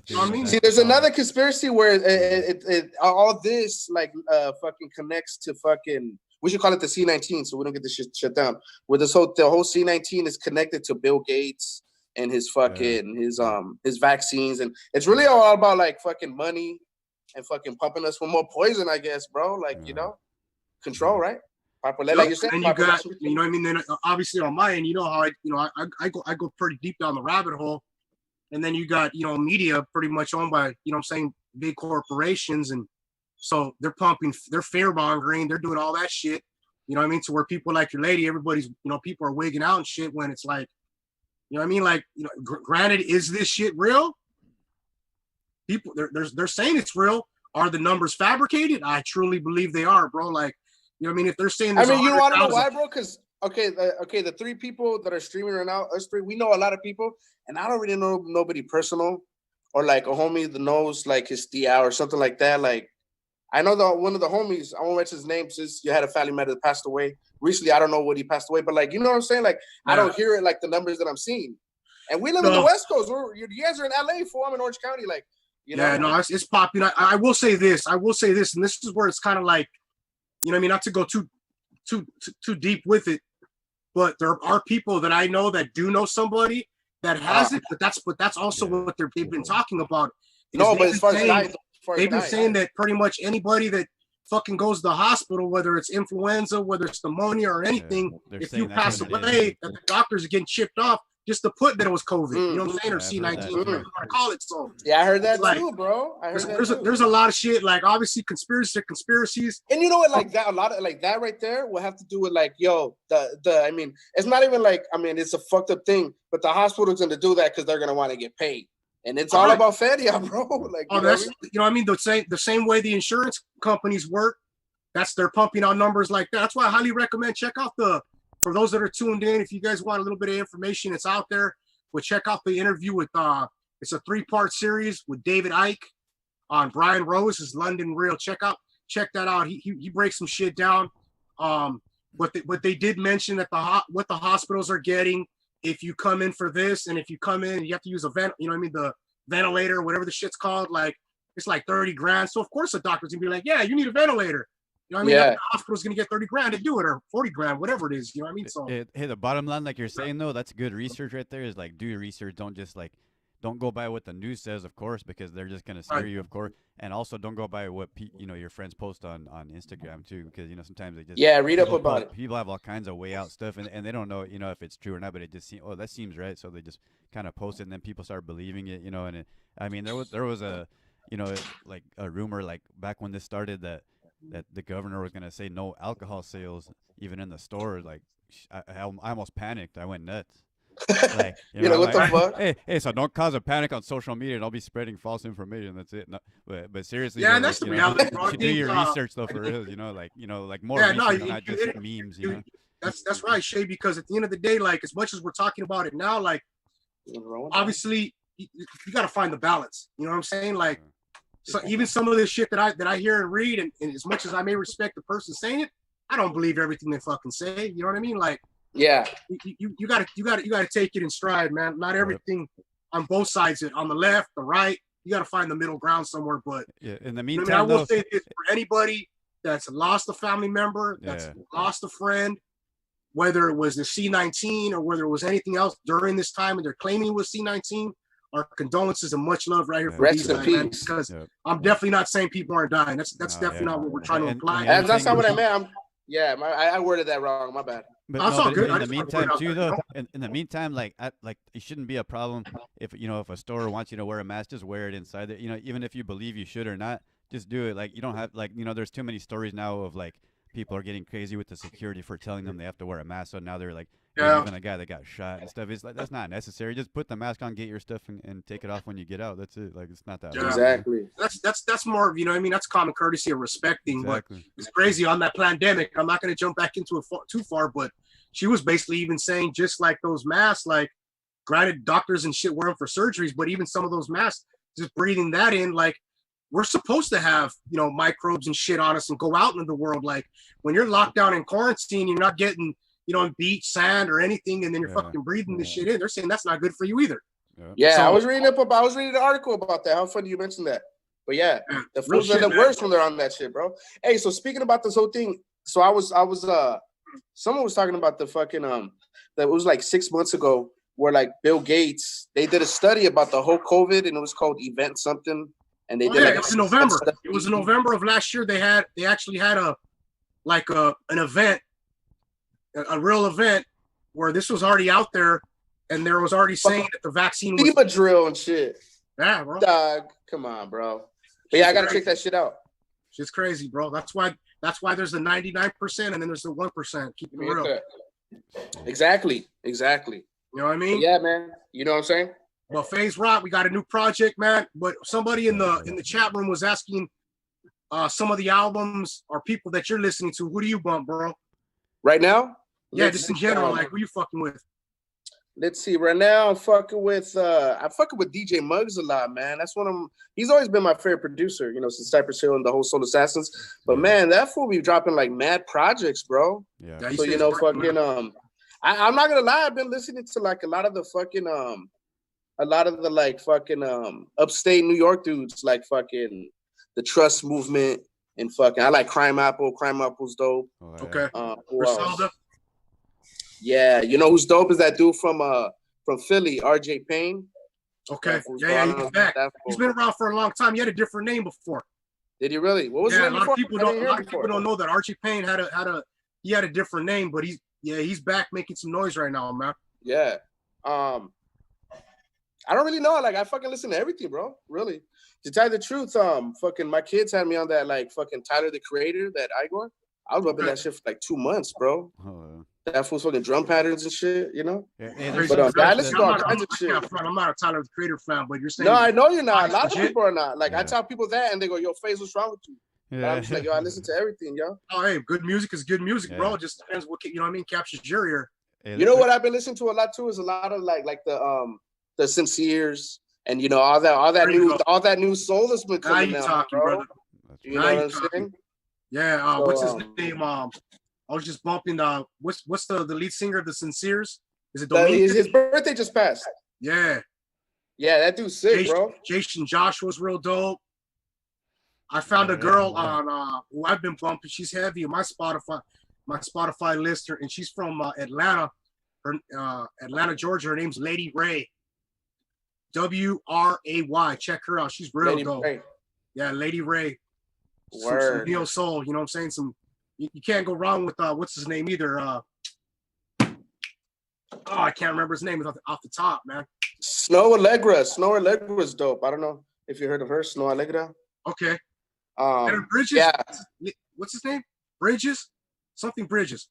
See, there's another conspiracy where it all this like fucking connects to fucking. We should call it the C-19, so we don't get this shit shut down. Where the whole C-19 is connected to Bill Gates and his fucking his vaccines, and it's really all about like fucking money and fucking pumping us with more poison, I guess, bro. Like control, right? Like you said, and you got, you know what I mean? Then obviously on my end, you know how I go pretty deep down the rabbit hole, and then you got media pretty much owned by big corporations, and so they're fear mongering, they're doing all that shit. You know what I mean? To where people like your lady, everybody's people are wigging out and shit when it's like, you know what I mean? Like granted, is this shit real? People they're saying it's real. Are the numbers fabricated? I truly believe they are, bro. Like. You know what I mean? If they're saying, I mean, you want to know why, bro? Because the 3 people that are streaming right now, us 3, we know a lot of people, and I don't really know nobody personal or like a homie that knows like his tia or something like that. Like, I know one of the homies. I won't mention his name since you had a family member that passed away recently. I don't know what he passed away, but like, you know what I'm saying? Like, I don't hear it like the numbers that I'm seeing. And we live in the West Coast. You guys are in LA, I'm in Orange County. Like, it's popular. I will say this, and this is where it's kind of like. You know what I mean? Not to go too deep with it, but there are people that I know that do know somebody that has it, but that's also what they've been talking about. No, but as far as they've been saying that pretty much anybody that fucking goes to the hospital, whether it's influenza, whether it's pneumonia or anything, if you pass away, that the doctors are getting chipped off just to put that it was COVID. You know what I'm saying? Or C19, whatever you want to call it. So yeah, I heard that too, bro. I heard there's a lot of shit, like obviously conspiracies. And you know what, like that, a lot of like that right there will have to do with like, I mean, it's not even like, I mean, it's a fucked up thing, but the hospital's gonna do that because they're gonna want to get paid. And it's all about Fedia, bro. Like, you know what I mean? The same way the insurance companies work, they're pumping out numbers like that. That's why I highly recommend check out for those that are tuned in, if you guys want a little bit of information, it's out there. But check out the interview with it's a 3-part series with David Icke on Brian Rose, his London Real. Check that out. He breaks some shit down. But they did mention that what the hospitals are getting if you come in for this, and if you come in, you have to use the ventilator, whatever the shit's called. Like it's like 30 grand. So of course the doctor's gonna be like, yeah, you need a ventilator. You know what I mean? Yeah. The hospital's gonna get 30 grand to do it, or 40 grand, whatever it is. You know what I mean? So hey, the bottom line, like you're saying though, that's good research right there. Is like do your research. Don't go by what the news says, of course, because they're just gonna scare you, of course. And also don't go by what your friends post on Instagram too, because sometimes they just read up about it. People have all kinds of way out stuff, and they don't know if it's true or not, but it just seems that seems right, so they just kind of post it, and then people start believing it, and I mean there was a like a rumor like back when this started that the governor was gonna say no alcohol sales even in the stores. Like I almost panicked. I went nuts. Like, what the fuck? Hey, so don't cause a panic on social media and I'll be spreading false information. That's it. No, but seriously, and that's the reality. You should do your research though, for real. Like more research, not just memes. That's right, Shay. Because at the end of the day, like as much as we're talking about it now, like obviously you got to find the balance. You know what I'm saying? Like, so even some of this shit that I hear and read, and as much as I may respect the person saying it, I don't believe everything they fucking say. You know what I mean? Like, yeah, you gotta take it in stride, man. Not everything on both sides, on the left, the right. You gotta find the middle ground somewhere. But in the meantime, I will say this for anybody that's lost a family member, that's lost a friend, whether it was the C19 or whether it was anything else during this time, and they're claiming it was C19. Our condolences and much love right here for rest in peace. Because I'm definitely not saying people aren't dying. That's definitely not what we're trying to imply. That's not what I meant. I worded that wrong. My bad. But in the meantime, too, though, in the meantime, like it shouldn't be a problem if a store wants you to wear a mask, just wear it inside there. Even if you believe you should or not, just do it. Like you don't have there's too many stories now of like people are getting crazy with the security for telling them they have to wear a mask. So now they're like, even a guy that got shot and stuff. It's like that's not necessary. Just put the mask on, get your stuff, and take it off when you get out. That's it. Like it's not that. Exactly. That's more of that's common courtesy and respecting. Exactly. But it's crazy on that pandemic. I'm not going to jump back into it too far, but she was basically even saying just like those masks, like granted doctors and shit wear them for surgeries, but even some of those masks, just breathing that in, like we're supposed to have microbes and shit on us and go out into the world. Like when you're locked down in quarantine, you're not getting on beach, sand, or anything, and then you're fucking breathing this shit in. They're saying that's not good for you either. Yeah, so, I was reading an article about that. How funny you mentioned that. But yeah, the fools are the worst when they're on that shit, bro. Hey, so speaking about this whole thing, so someone was talking about the fucking that it was like 6 months ago where like Bill Gates, they did a study about the whole COVID, and it was called Event something. And they did like it was in November. It was in November of last year. They actually had an event, a real event, where this was already out there, and there was already saying that the vaccine was FEMA drill and shit. Yeah, bro. Dog, come on, bro. But yeah, I gotta check that shit out. Shit's crazy, bro. That's why there's the 99% and then there's the 1%. Keep it real. Okay. Exactly. You know what I mean? But yeah, man. You know what I'm saying? Well, Phaizrok, we got a new project, man. But somebody in the chat room was asking some of the albums or people that you're listening to. Who do you bump, bro? Right now? Yeah, just in general, like who you fucking with? Let's see. Right now, I'm fucking with DJ Muggs a lot, man. That's one of them. He's always been my favorite producer, you know, since Cypress Hill and the whole Soul Assassins. But man, that fool be dropping like mad projects, bro. Yeah. So you know, fucking I'm not gonna lie. I've been listening to like a lot of the upstate New York dudes, like fucking the Trust Movement and fucking. I like Crime Apple. Crime Apple's dope. Oh, yeah. Okay. Who else? Yeah, you know who's dope is that dude from Philly, RJ Payne. Okay. Yeah, he's back. He's been around for a long time. He had a different name before. Did he really? What was his name a lot before? of people don't know that RJ Payne had a different name, but he's back making some noise right now, man. Yeah. I don't really know. Like I fucking listen to everything, bro. Really. To tell you the truth, fucking my kids had me on that like fucking Tyler the Creator, that Igor. I was rubbing that shit for like 2 months, bro. Oh, that fool's fucking drum patterns and shit, you know. yeah. But I listen to all kinds of shit. I'm not a Tyler the Creator fan, but you're saying no, I know you're not. A lot of people are not. Like I tell people that, and they go, "Yo, Phase, what's wrong with you?" Yeah. And I'm just like, "Yo, I listen to everything, yo." Oh, hey, good music is good music, bro. It just depends what you know what I mean. Captures your ear. You know what I've been listening to a lot too is a lot of like the Sinceres and you know all that new soul that's been coming out, talking, bro. Brother. You know what I'm saying? Yeah. What's his name? I was just bumping what's the lead singer of the Sinceres? Is it his birthday just passed? Yeah. Yeah, that dude's sick, bro. Jason Joshua's real dope. I found a girl on who I've been bumping. She's heavy on my Spotify list, and she's from Atlanta. Atlanta, Georgia. Her name's Lady Ray. W-R-A-Y. Check her out. She's real dope. Ray. Yeah, Lady Ray. Some neo soul. You know what I'm saying? You can't go wrong with what's his name either. I can't remember his name off the top, man. Snow Allegra's dope. I don't know if you heard of her, Snow Allegra. Okay. Bridges. Yeah. What's his name? Bridges. Something Bridges.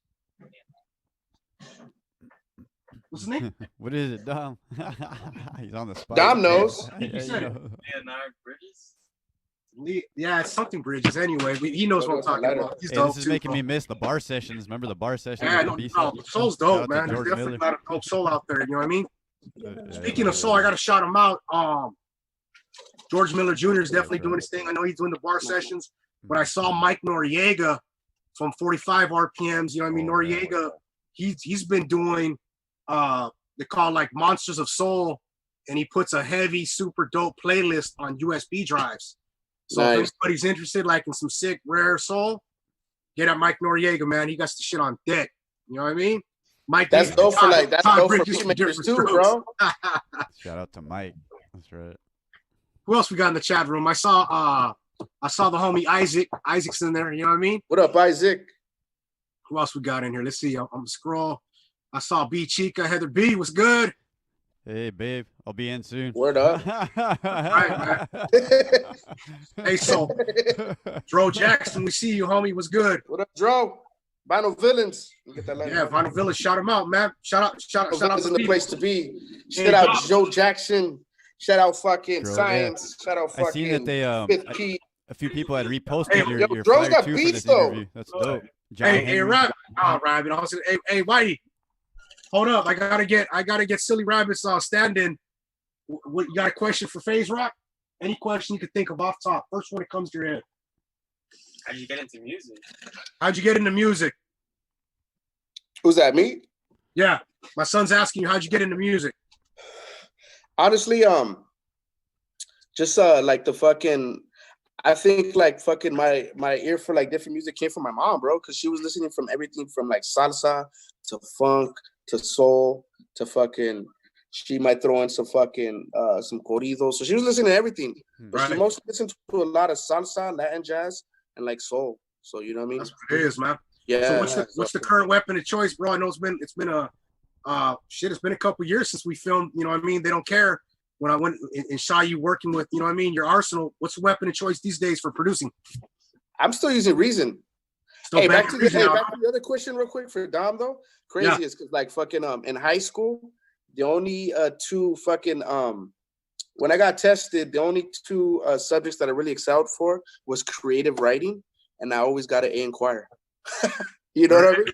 What's his name? What is it, Dom? He's on the spot. Dom knows. Leonard Bridges. Yeah, it's something Bridges. Anyway, he knows what I'm talking about. He's dope this is too, making bro. me miss the bar sessions. Remember the bar sessions? Yeah, no, soul's dope, man. There's definitely a lot of dope soul out there. You know what I mean? Speaking of soul, I gotta shout him out. George Miller Jr. is definitely doing his thing. I know he's doing the bar sessions, but I saw Mike Noriega from 45 RPMs. You know what I mean? Noriega, he's been doing they call like Monsters of Soul, and he puts a heavy, super dope playlist on USB drives. So if anybody's interested, like in some sick, rare soul, get at Mike Noriega, man. He got the shit on deck. You know what I mean? Mike, that's dope for beatmakers too, bro. Shout out to Mike. That's right. Who else we got in the chat room? I saw the homie Isaac. Isaac's in there. You know what I mean? What up, Isaac? Who else we got in here? Let's see. I'm gonna scroll. I saw B Chica, Heather B. What's good? Hey, babe. I'll be in soon. Word up. Right, man. Hey, so Dro Jackson, we see you, homie. What's good? What up, Dro? Vinyl Villains. Get that yeah, Vinyl Villains. Shout him out, man. Shout out in the place to be. Shout out Joe Jackson. Shout out fucking Dro, Science. Yeah. Shout out fucking. I seen that they a few people had reposted your Dro's flyer got too beats for this though. interview. That's dope. Hey, Rob. Oh, Rabbit. Hey, Whitey. Hold up. I gotta get Silly Rabbit's stand-in. What you got a question for Phaizrok? Any question you could think of off top. First one that comes to your head. How'd you get into music? How'd you get into music? Who's that, me? Yeah. My son's asking you, how'd you get into music? Honestly, just like the fucking, I think like fucking my ear for like different music came from my mom, bro, because she was listening from everything from like salsa to funk to soul to fucking She might throw in some fucking some corridos. So she was listening to everything. But she mostly listened to a lot of salsa, Latin jazz, and like soul. So you know what I mean? That's what it is, man. Yeah. So what's the current weapon of choice, bro? I know it's been a couple years since we filmed, you know what I mean? They don't care. When I went and saw you working with, you know what I mean, your arsenal, what's the weapon of choice these days for producing? I'm still using Reason. Hey, back to the other question real quick for Dom though. Crazy is because like fucking in high school, the only two fucking when I got tested, the only two subjects that I really excelled for was creative writing, and I always got an A in choir. You know what I mean?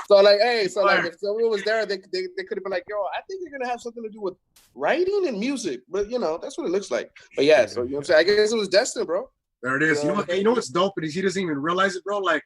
So like, hey, so like if someone was there, they could have been like, yo, I think you're gonna have something to do with writing and music, but you know, that's what it looks like. But yeah, so you know what I'm saying? I guess it was destined, bro. There it is. You know what's dope is he doesn't even realize it, bro. Like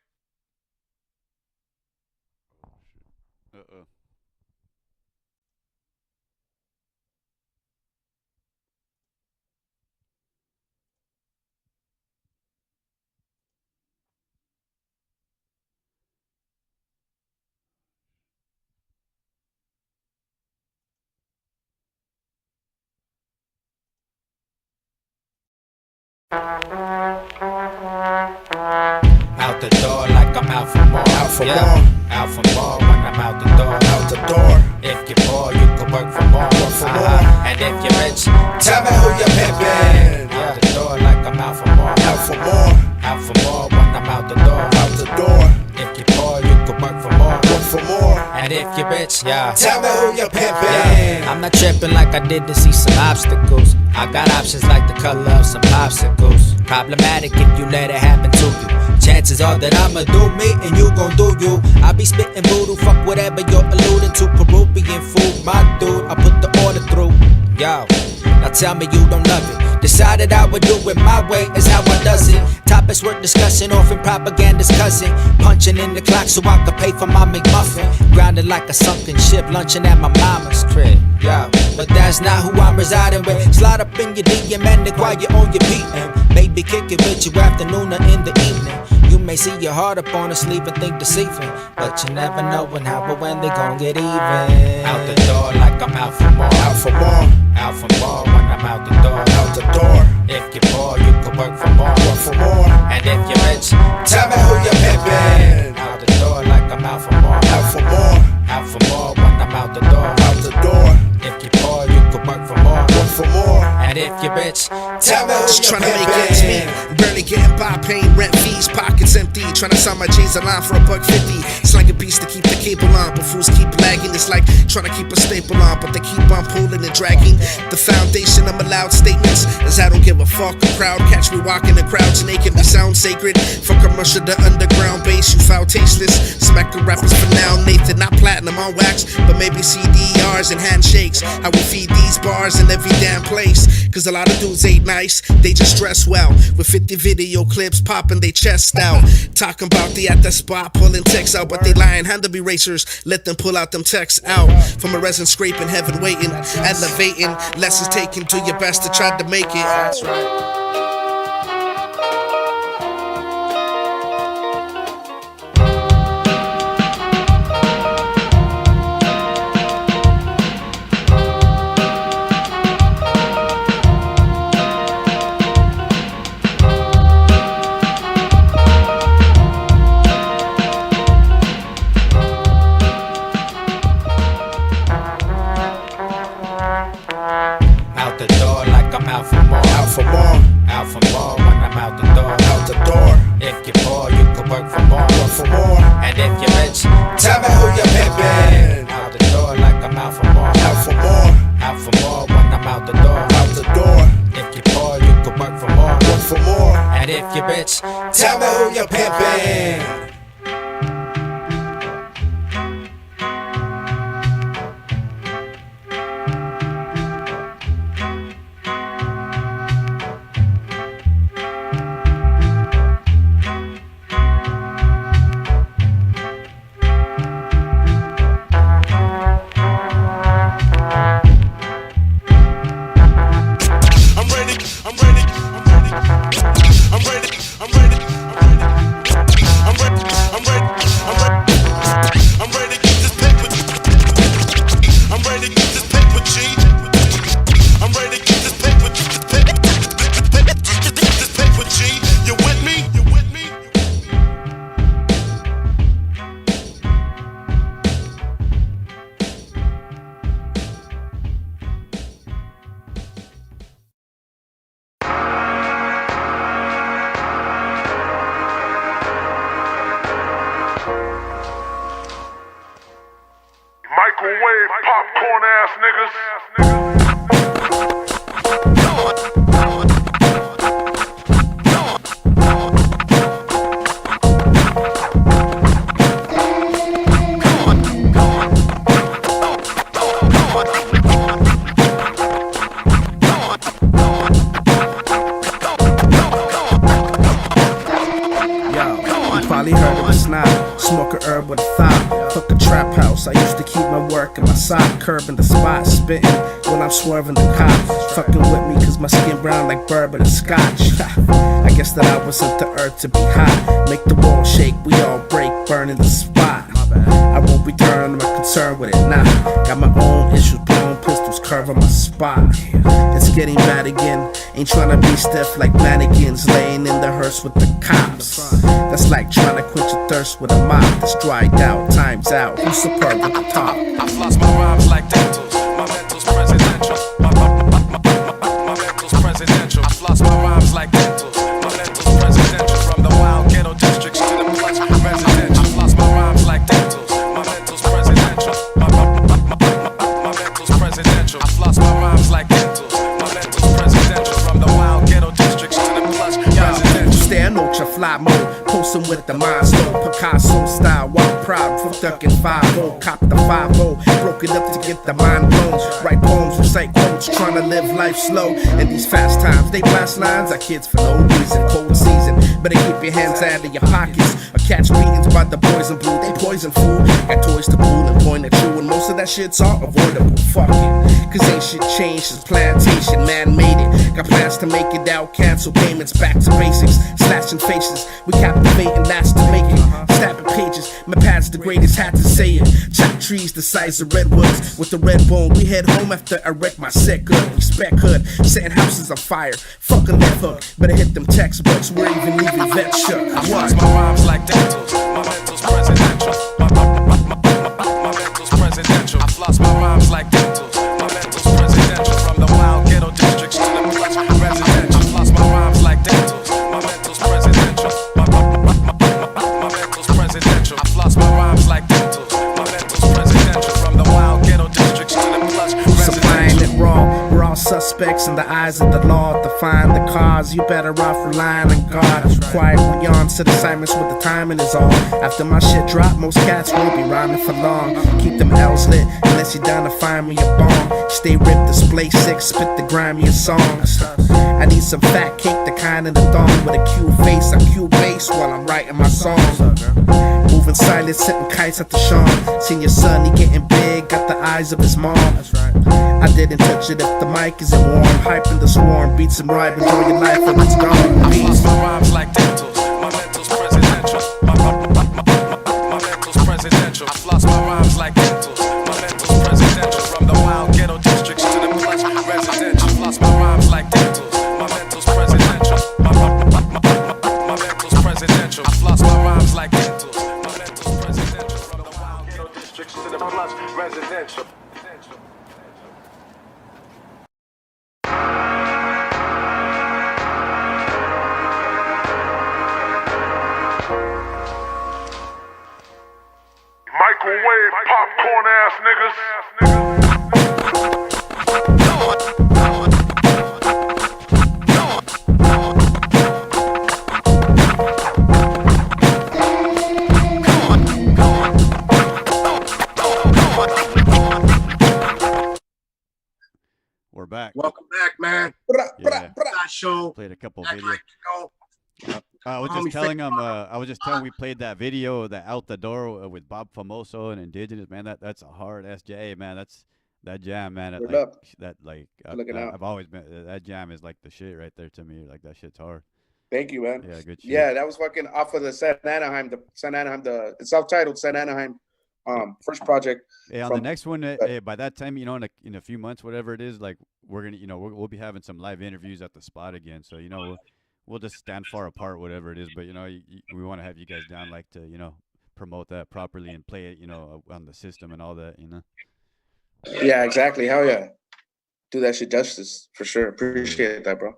Out the door like I'm out for more. Out for more. Out for more when I'm out the door. Out the door. If you're poor, you can work for more. Work for more. And if you're rich, tell me who you're pimping. Out the door like I'm out for more. Out for more. Out for more when I'm out the door. Out the door. If you're poor, you can work for more. Work for more. And if you're rich, tell me who you're pimping. I'm not tripping like I did to see some obstacles. I got options like the color of some popsicles. Problematic if you let it happen to you. Chances are that I'ma do me and you gon' do you. I be spitting voodoo, fuck whatever you're alluding to. Peruvian food, my dude, I put the order through. Yo, now tell me you don't love it. Decided I would do it my way, is how I does it. Topics worth discussing, orphan propaganda's cousin. Punching in the clock so I could pay for my McMuffin. Grounded like a sunken ship, lunching at my mama's crib. Yo, but that's not who I'm residing with. Slide up in your DM and while you're on your PM. Maybe kick it with you afternoon or in the evening. You may see your heart up on a sleeve and think deceiving, but you never know when, how, or when they gon' get even. Out the door like I'm out for more. Out for more. Out for more when I'm out the door. Out the door. If you're poor, you can work for more. Work for more. And if you're rich, tell me who you're pimping. Out the door like I'm out for more. Out for more. Out for more when I'm out the door. Out the door. If you're poor, you can work for more. Work for more. And if you're rich, tell me who just you're trying to make pimping. ends meet. Barely getting by, paying rent fees, pockets empty. Trying to sign my J's line for $1.50. It's like a beast to keep the cable on, but fools keep lagging. It's like trying to keep a staple on, but they keep on pulling and dragging. The foundation of my loud statements is I don't give a fuck. A crowd catch me walking the crowds naked. We sound sacred. Fuck commercial, the underground bass. You foul tasteless. Smack the rappers for now. Nathan, not platinum on wax, but maybe CDRs and handshakes. I will feed these bars in every damn place. Cause a lot of dudes ain't nice, they just dress well. With 50 video clips popping they chest out. Talking about they at the spot pulling texts out, but they lying. Handle erasers, let them pull out them texts out. From a resin scraping, heaven waiting, elevating. Lessons taken, do your best to try to make it. That's right. Out the door like I'm out for more. Out for more. Out for more when I'm out the door. Out the door. If you're poor, you can work for more. Work for more. And if you're rich, Tell me who you're pimping. out the door like I'm out for more. Out for more. Out for more when I'm out the door. Out the door. If you're poor, you can work for more. Work for more. And if you're rich, Tell me who you're pimping. I'm ready, I'm ready, I'm ready, I'm ready, I'm ready, I'm ready, I'm ready. popcorn ass niggas. Probably heard of a snob, smoke a herb with a thought. Fuck a trap house, I used to keep my work in my sock. Curb in the spot, spitting when I'm swerving the cop. Fucking with me cause my skin brown like bourbon and scotch. I guess that I was sent to earth to be hot. Make the wall shake, we all break, burning the spot. I won't return, I'm not concerned with it, nah. Got my own issues, blown pistols, curving my spot. It's getting bad again, ain't tryna be stiff like mannequins. Laying in the hearse with the cops. That's like trying to quench your thirst with a mop that's dried out, time's out. Who's superb at the top? I've lost my rhymes like dentals, my mental's presidential. My mental's presidential. I've lost my rhymes like dentals, my mental's presidential. From the wild ghetto districts to the plush residential. I've lost my rhymes like dentals, my mental's presidential. My mental's presidential. I've lost my rhymes like dentals, my mental's presidential. From the wild ghetto districts to the plush residential. Stay on ultra fly mode, posting with the milestone, Picasso style, walk proud from ducking 5-0, cop the 5-0, broke it up to get the mind blown, write poems, recite quotes, trying to live life slow, in these fast times, they blast lines, our kids for no reason, cold season, better keep your hands out of your pockets, or catch beatings by the boys in blue, they poison food, got toys to pull and point at you, and most of that shit's all avoidable, fuck it, cause ain't shit changed since plantation, man made it, got plans to make it out, cancel payments, back to basics, slashing faces, we captivating, that's to make it. Stabbing pages, my pad's the greatest, had to say it. Chop trees the size of redwoods. With the red bone, we head home after I wreck my set good. Respect hood, setting houses on fire. Fuck a left hook, better hit them textbooks. We're even leaving vet shook. I've lost my rhymes like dentals, my mental's presidential. My mental's presidential. I've lost my rhymes like dentals, my mental's presidential. From the wild ghetto districts to the plush residential. I've lost my rhymes like dentals, my mental's presidential. My mental's presidential. I've lost my rhymes like dentals, my mental's presidential. From the wild ghetto districts to the plush Supplying residential. it raw, we're all suspects in the eyes of the law. Define the cause, you better off relying on God. Quiet we on, sit assignments with the timing is all. After my shit drop, most cats won't be rhyming for long. Keep them L's lit, unless you're down to find me a bomb. Stay ripped, display sick, spit the grimiest songs. I need some fat cake, the kind of the thong with a cute face. I cue bass while I'm writing my songs. Moving silent, sitting kites at the Sean. Seen your son, he getting big, got the eyes of his mom. I didn't touch it if the mic isn't warm. Hyping the swarm, beats and rhyme, enjoy your life when it's gone. I've lost my rhymes like dentals, my mental's presidential. My mental's presidential. I've lost my rhymes like dentals, my mental's presidential. From the wild ghetto districts to the plush residential. I've lost my rhymes like dentals, my mental's presidential. My mental's presidential. I've lost my rhymes like dentals, my mental's presidential. From the wild ghetto districts to the plush residential. Microwave popcorn ass niggas. We're back. Welcome back, man. Yeah. That show. Played a couple Act videos. like, you know, I was homie just telling Fake him. I was just telling we played that video, that Out the Door with Bob Famoso and Indigenous. Man, that's a hard SJ, man. That's that jam, man. I've always been that jam is like the shit right there to me. Like that shit's hard. Thank you, man. Yeah, good shit. Yeah, that was fucking off of the San Anaheim. It's self-titled San Anaheim. First project. Yeah, on the next one, by that time, you know, in a few months, whatever it is, like we're gonna, you know, we'll be having some live interviews at the spot again. So you know, we'll just stand far apart, whatever it is. But you know, we want to have you guys down, like to, you know, promote that properly and play it, you know, on the system and all that, you know. Yeah, exactly. Hell yeah, do that shit justice for sure. Appreciate that, bro.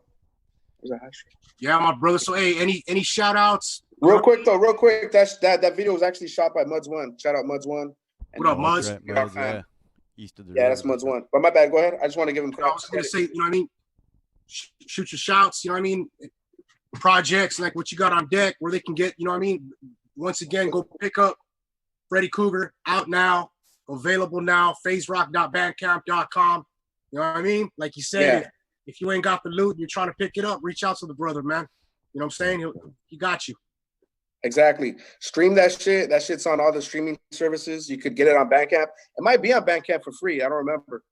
Yeah, my brother. So hey, any shout outs? Real quick. That video was actually shot by Muds One. Shout out Muds One. What up, Muds? east of the Yeah, river. that's Mud's one. But my bad. Go ahead. I just want to give him I credit. was gonna say, you know what I mean? Shoot your shouts, you know what I mean? Projects like what you got on deck where they can get, you know what I mean? Once again, go pick up Freddy Cougar, out now, available now, Phaizrok.bandcamp.com. You know what I mean? Like you said, if you ain't got the loot and you're trying to pick it up, reach out to the brother, man. You know what I'm saying? He got you. Exactly. Stream that shit. That shit's on all the streaming services. You could get it on Bandcamp. It might be on Bandcamp for free. I don't remember.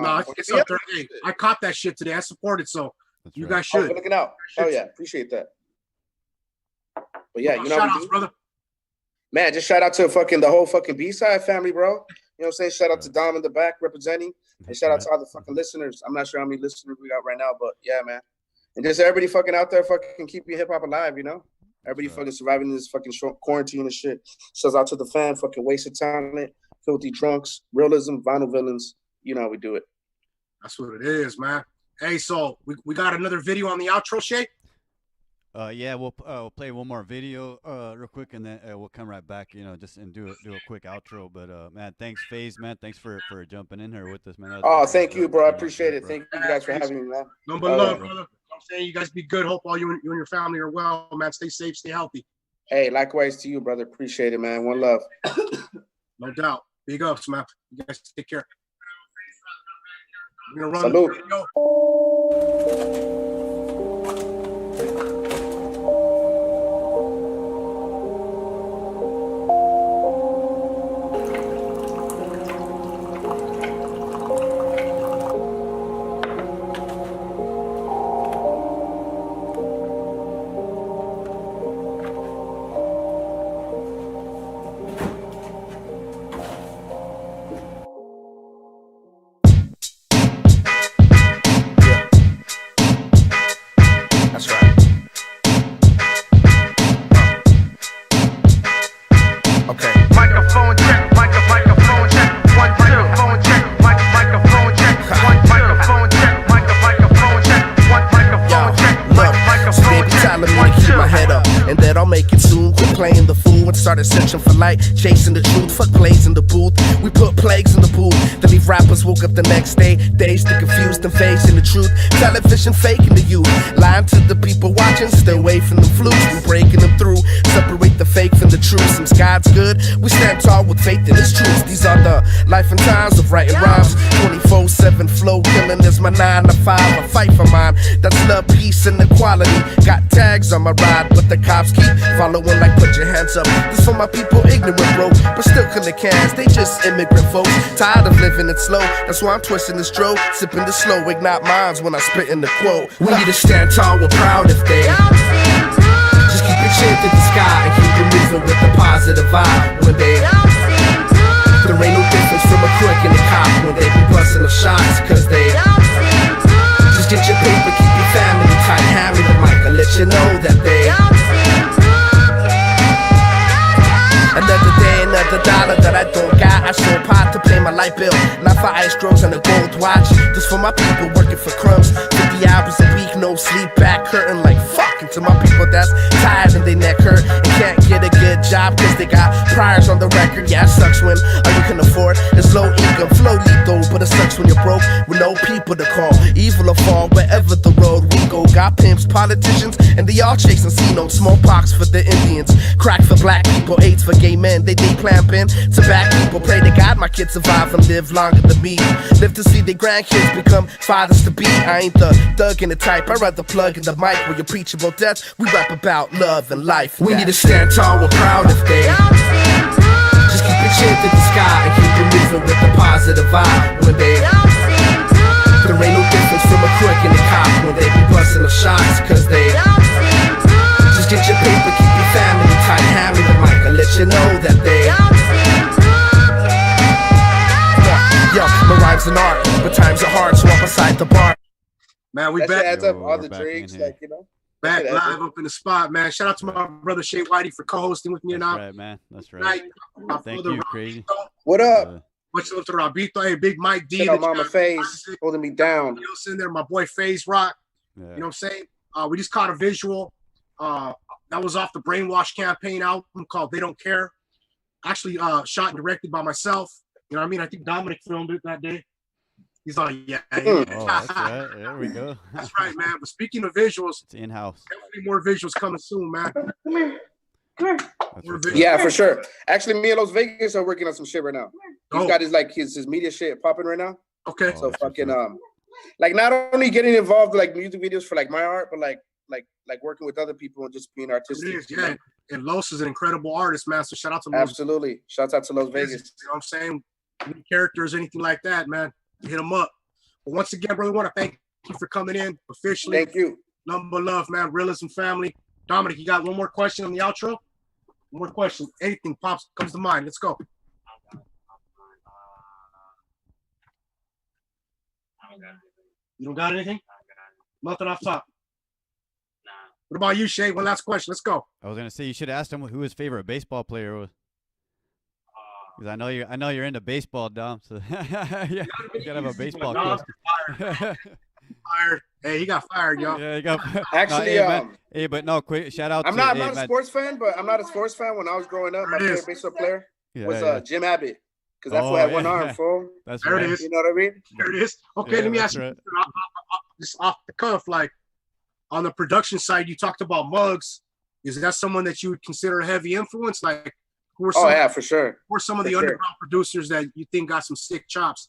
No, it's up there. Hey, I caught that shit today. I support it, so you guys should. Look it out. Oh yeah, appreciate that. But yeah, you know, shout outs, brother. Man, just shout out to the whole fucking B-side family, bro. You know what I'm saying? Shout out to Dom in the back representing, and shout out to all the fucking listeners. I'm not sure how many listeners we got right now, but yeah, man. And just everybody fucking out there fucking keeping hip hop alive, you know? Everybody fucking surviving this fucking short quarantine and shit. Shouts out to the fan, fucking wasted talent, filthy drunks, realism, vinyl villains. You know how we do it. That's what it is, man. Hey, so we got another video on the outro, Shaye? Yeah, we'll play one more video real quick, and then we'll come right back, you know, just and do a quick outro. But man, thanks, Phase, man. Thanks for jumping in here with us, man. Thank you, bro. I appreciate it. Thank you guys for having me, man. Number love, brother. I'm saying you guys be good. Hope all you and your family are well, man. Stay safe, stay healthy. Hey, likewise to you, brother. Appreciate it, man. One love. No doubt. Big ups, man. You guys take care. We're gonna run Salute. the video. That's right. Okay. Microphone check, microphone check, 1 2. Phone check, microphone check, 1 microphone check, microphone check, 1 microphone check, microphone Baby check, telling me 1 to keep 2. my head up, and that I'll make it soon. Quit playing the fool and started searching for light, chasing the truth. Fuck plays in the booth. We put plagues in the booth. Then leave rappers woke up the next day, dazed and confused and facing the truth. Television faking the youth, lying to the people watching. Stay away from the flukes. We breaking them through. Separate the fake from the truth. Since God's good, we stand tall with faith in His truth. These are the life and times of writing rhymes. 24/7 flow killing is my 9 to 5. I fight for mine. That's love, peace, and equality. Got tags on my ride, but the cops keep following like put your hands up. This for my people ignorant, bro, but still killing cans. They just immigrant folks, tired of living it slow. That's why I'm twisting this stroke, sipping the slow. Ignite minds when I spit in the quote. We need to stand tall, we're proud if they just keep your chin to the sky and keep it moving with the positive vibe. When they there ain't no difference from a crook and a cop when they be busting the shots, cause they just get your paper, keep your family tight, hand me the mic and let you know that they another day, another dollar that I don't got. I sold pot to pay my light bill, not for ice strokes and a gold watch. This for my people working for crumbs, 50 hours a week, no sleep, back hurting like fuck. And to my people that's tired and they neck hurt and can't get a good job cause they got priors on the record. Yeah, it sucks when all you can afford is low income, flow lethal, but it sucks when you're broke with no people to call. Evil or fall wherever the road we go. Got pimps, politicians, and they all chasing C-notes. Smallpox for the Indians, crack for black people, AIDS for gay men. They clamping to back people. Pray to God my kids survive and live longer than me. Live to see their grandkids become fathers to be. I ain't the thug in the type, I'd rather plug in the mic where you preach about death. We rap about love and life. We need to stand tall, we're proud if they just keep your chin to the sky and keep it moving with the positive vibe. When they there ain't no difference from a crook and a cop when they be busting the shots, cause they just get your paper, keep your family tight, hand me the mic and let you know that they yo, my rhymes an art, but times are hard, so I'm beside the bar. Man, we That back. shit adds up all the drinks, like, you know. Back live up in the spot, man. Shout out to my brother Shaye Whitey for co-hosting with me That's now. right, man. That's right. Thank you, Krazy. What up? Much love to Rabito. Hey, Big Mike D. Shout out Mama Phase holding me down. In there, my boy Phaizrok. Yeah. You know what I'm saying? We just caught a visual. That was off the Brainwash campaign album called They Don't Care. Actually, shot and directed by myself. You know what I mean? I think Dominic filmed it that day. He's like, yeah. Oh, that's right. There we go. That's right, man. But speaking of visuals, it's in-house. Definitely more visuals coming soon, man. Yeah, for sure. Actually, me and Las Vegas are working on some shit right now. He's got his media shit popping right now. Okay. So fucking like not only getting involved like music videos for like my art, but like working with other people and just being artistic. It is, yeah. And Los is an incredible artist, man. So shout out to Los. Absolutely. Shout out to Las Vegas. You know what I'm saying? New characters, anything like that, man. Hit them up. But once again, brother, I want to thank you for coming in officially. Thank you. Number love, man. Realism family. Dominic, you got one more question on the outro? One more question. Anything comes to mind. Let's go. You don't got anything? Nothing off top. What about you, Shaye? One last question. Let's go. I was gonna say you should ask him who his favorite baseball player was. Because I know you're into baseball, Dom. So yeah, you gotta have a baseball question. Fired. Hey, he got fired, y'all. Yeah, he got Actually, hey, but no, quick shout out. I'm not a sports fan, but I'm not a sports fan. When I was growing up, my favorite baseball player was Jim Abbott. Because that's why I had one arm, fool. That's there right. it is. You know what I mean? There it is. Okay, let me ask you just off the cuff, like on the production side, you talked about Muggs. Is that someone that you would consider a heavy influence? Like, who are some, for sure. Who are some of the underground producers that you think got some sick chops?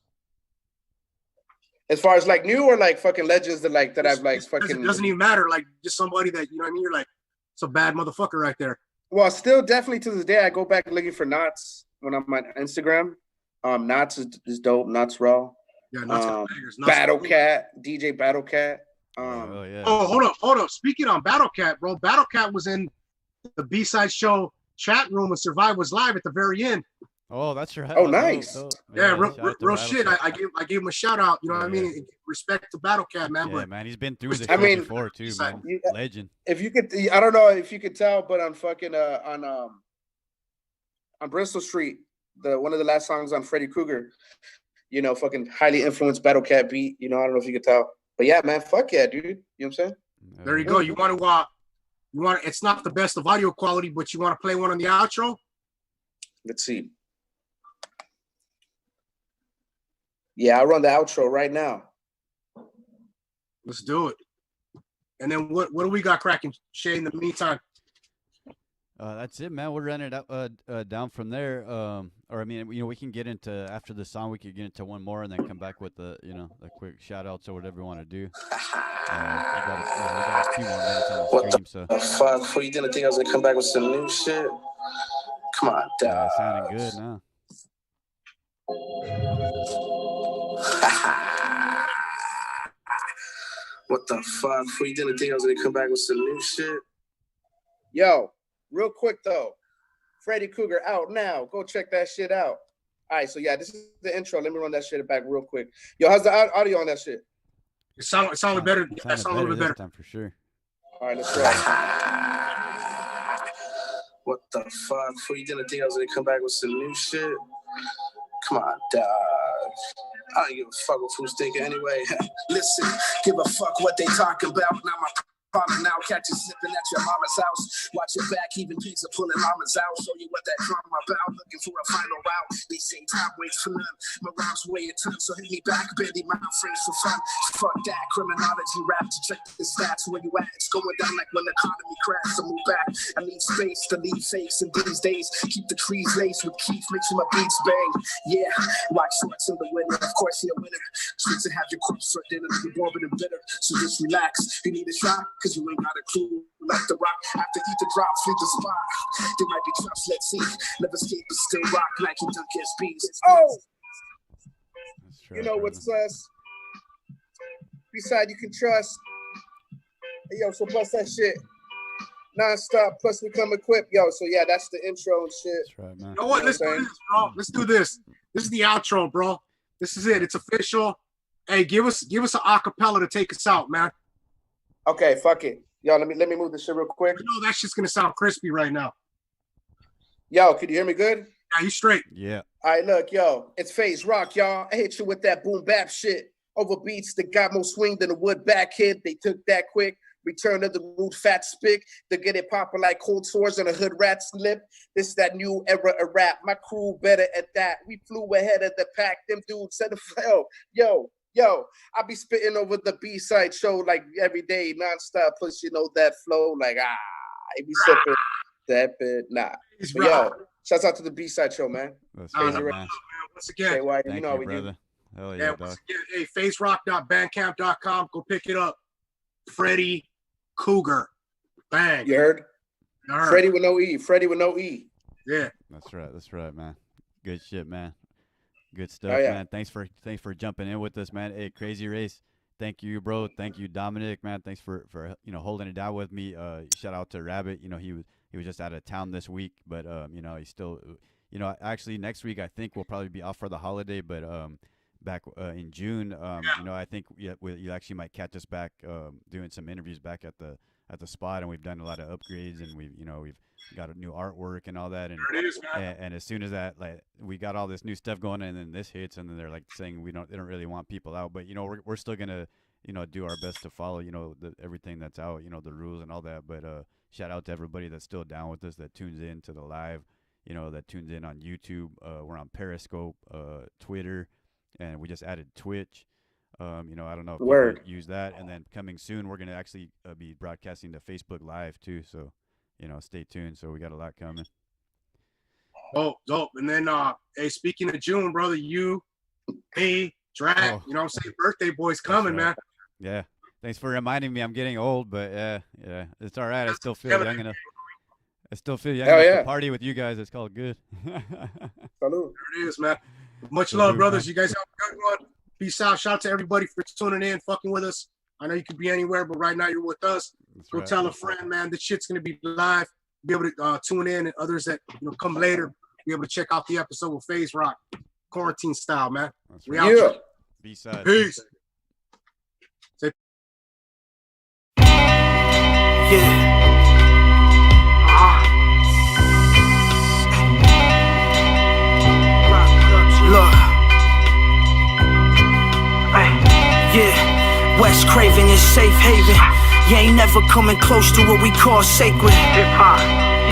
As far as like new or like fucking legends that I've like fucking. It doesn't even matter. Like just somebody that, you know what I mean? You're like, it's a bad motherfucker right there. Well, still definitely to this day, I go back looking for Knots when I'm on Instagram. Knots is dope. Knots raw. Yeah, Knots Battle Cat, DJ Battle Cat. Oh, hold up. Speaking on Battle Cat, bro, Battle Cat was in the B-side show chat room with Survive Was Live at the very end. Oh, that's right. Oh, nice. Yeah, real shit. I gave him a shout out. You know what I mean? Respect to Battle Cat, man. Yeah, but man, he's been through this before too, man. Legend. If you could, I don't know if you could tell, but on fucking on Bristol Street, one of the last songs on Freddy Krueger, you know, fucking highly influenced Battle Cat beat. You know, I don't know if you could tell, but yeah, man, fuck yeah, dude. You know what I'm saying? There you go. You want to. It's not the best of audio quality, but you want to play one on the outro. Let's see. Yeah, I'll run the outro right now. Let's do it. And then what do we got cracking, Shaye, in the meantime? That's it, man. We'll run it up, down from there. Or I mean, you know, we can get into after the song. We could get into one more and then come back with the quick shout outs or whatever we want to do. We got a few more minutes on the stream. The fuck? Who you didn't think I was gonna come back with some new shit? Come on, dog. Sounding good now. What the fuck? Who you didn't think I was gonna come back with some new shit? Yo, real quick though, Freddy Krueger out now. Go check that shit out. All right, so yeah, this is the intro. Let me run that shit back real quick. Yo, how's the audio on that shit? It sounded better. That sounded a little bit better. Time for sure. All right, let's go. What the fuck? Who you didn't think I was gonna come back with some new shit? Come on, dog. I don't give a fuck what who's thinking anyway. Listen, give a fuck what they talk about. Now my problem now, catch you slipping at your mama's house. Watch your back, even pizza pulling llamas out. Show you what that drama about. Looking for a final route. They say time waits for none. My rhymes weigh a ton, so hit me back, baby. My frames for fun. Fuck that criminology rap to check the stats. Where you at? It's going down like when the economy crashes. I move back. I need space to leave face. And these days, keep the trees laced with Keith, mixing my beats bang. Yeah, watch shorts in the winter. Of course, you're a winner. Sweets to have your corpse for dinner. Be morbid and bitter. So just relax. You need a shot. Cause you ain't got a clue. Like the rock, after eat the drop, fleet the spot. There might be traps, let's see. Never escape, but still rock. Nike dunk SBs. Oh! You know what's us? Beside you can trust. Hey, yo, so bust that shit. Non-stop, plus we come equipped. Yo, so yeah, that's the intro and shit. That's right, man. You know what? Let's do this, bro. Let's do this. This is the outro, bro. This is it. It's official. Hey, give us an acapella to take us out, man. Okay, fuck it. Yo, let me move this shit real quick. You know that shit's gonna sound crispy right now. Yo, can you hear me good? Yeah, you straight. Yeah. All right, look, yo, it's Phaizrok, y'all. I hit you with that boom bap shit. Over beats that got more swing than a wood back hit. They took that quick. Return of the rude fat spick to get it poppin' like cold sores on a hood rat's lip. This that new era of rap. My crew better at that. We flew ahead of the pack. Them dudes said, yo, I be spitting over the B-side show like every day, nonstop. Plus, you know that flow, like I be sipping that bit. Nah, but yo, shouts out to the B-side show, man. That's Crazy right, Rich. man. Once again, Why, Thank you know you, we brother. do. Hell yeah, yeah, once dog. again, hey, Phaizrok.bandcamp.com. Go pick it up. Freddie Cougar. Bang. You heard? You heard. Freddie with no E. Freddie with no E. Yeah. That's right, man. Good shit, man. Good stuff, Oh, yeah. man. Thanks for jumping in with us, man. Hey, Crazy Race. Thank you, bro. Thank you, Dominic, man. Thanks for holding it down with me. Shout out to Rabbit. He was just out of town this week, but he's still actually next week I think we'll probably be off for the holiday, but back in June, I think you actually might catch us back doing some interviews back at the spot, and we've done a lot of upgrades, and we've got a new artwork and all that, and There it is, man. and as soon as that, like, we got all this new stuff going, and then this hits, and then they're like saying they don't really want people out, but we're still gonna do our best to follow everything that's out, the rules and all that. But shout out to everybody that's still down with us, that tunes in to the live, that tunes in on YouTube. We're on Periscope, Twitter, and we just added Twitch. I don't know if Word. people use that, and then coming soon we're gonna actually be broadcasting to Facebook Live too, so stay tuned. So we got a lot coming. Dope. And then hey, speaking of June, brother, you, me, Drakk, you know what I'm saying? Birthday boy's coming, right. man. Yeah. Thanks for reminding me. I'm getting old, but yeah, it's all right. I still feel young enough. To party with you guys. It's called good. Salud. There it is, man. Much love, brothers. You guys have a good one. Peace out. Shout out to everybody for tuning in, fucking with us. I know you could be anywhere, but right now you're with us. Go tell a friend, man. This shit's gonna be live. Be able to tune in, and others that come later, be able to check out the episode with Phaizrok, quarantine style, man. We out here. B-side. Peace. Look, West Craven is safe haven. You ain't never coming close to what we call sacred.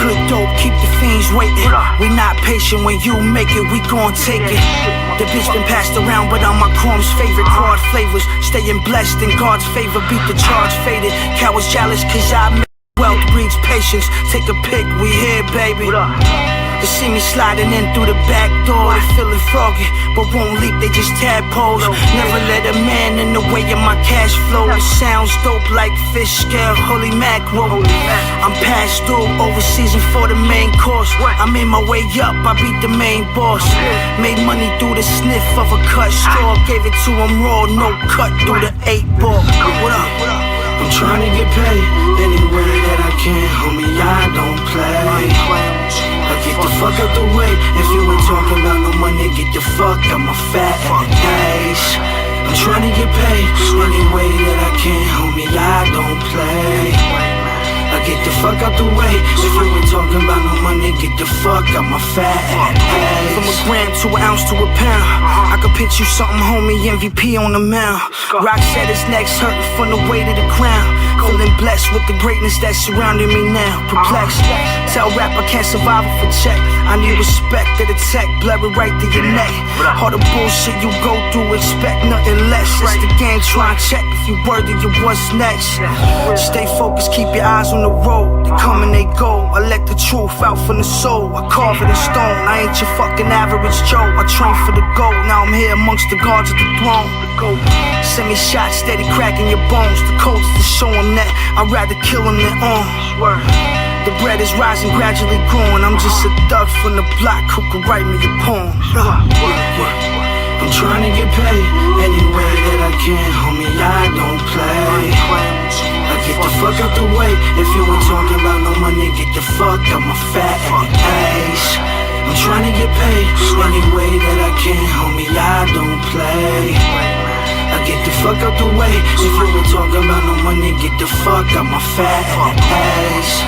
Good dope, keep the fiends waiting. We not patient, when you make it, we gon' take it. The bitch been passed around, but I'm my crumb's favorite. Quad flavors, staying blessed in God's favor. Beat the charge, faded. Cowards jealous, cause I wealth breeds patience. Take a pic, we here, baby. They see me sliding in through the back door. They feeling froggy, but won't leap, they just tadpoles. Never let a man in the way of my cash flow. It sounds dope like fish scale, holy mackerel. I'm past due, over season for the main course. I'm in my way up, I beat the main boss. Made money through the sniff of a cut straw. Gave it to him raw, no cut through the 8-ball. What up? I'm trying to get paid any way that I can, homie, I don't play. I get the fuck out the way. If you ain't talking about no money, get the fuck out my fat ass. I'm trying to get paid any way that I can, homie, I don't play. I get the fuck out the way. If you ain't talking about no money, get the fuck out my fat ass. From a gram to an ounce to a pound, I could pitch you something, homie, MVP on the mound. Rock said his neck's hurting from the weight of the crown. Feeling blessed with the greatness that's surrounding me now. Perplexed, tell rap I can't survive it for check. I need respect to the tech, blur it right to your neck. All the bullshit you go through, expect nothing less. It's the game, try and check if you worthy of what's next. Stay focused, keep your eyes on the road. They come and they go, I let the truth out from the soul. I carve it in stone, I ain't your fucking average Joe. I train for the gold, now I'm here amongst the guards of the throne. Send me shots, steady cracking your bones. The coldest to show them that I'd rather kill them than on. The bread is rising, gradually growing. I'm just a thug from the block who could write me a poem. I'm trying to get paid any way that I can, homie, I don't play. I get the fuck out the way. If you ain't talking about no money, get the fuck out my fat ass. I'm trying to get paid any way that I can, homie, I don't play. I get the fuck out the way. If you ain't talking about no money, get the fuck out my fat ass.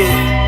Yeah.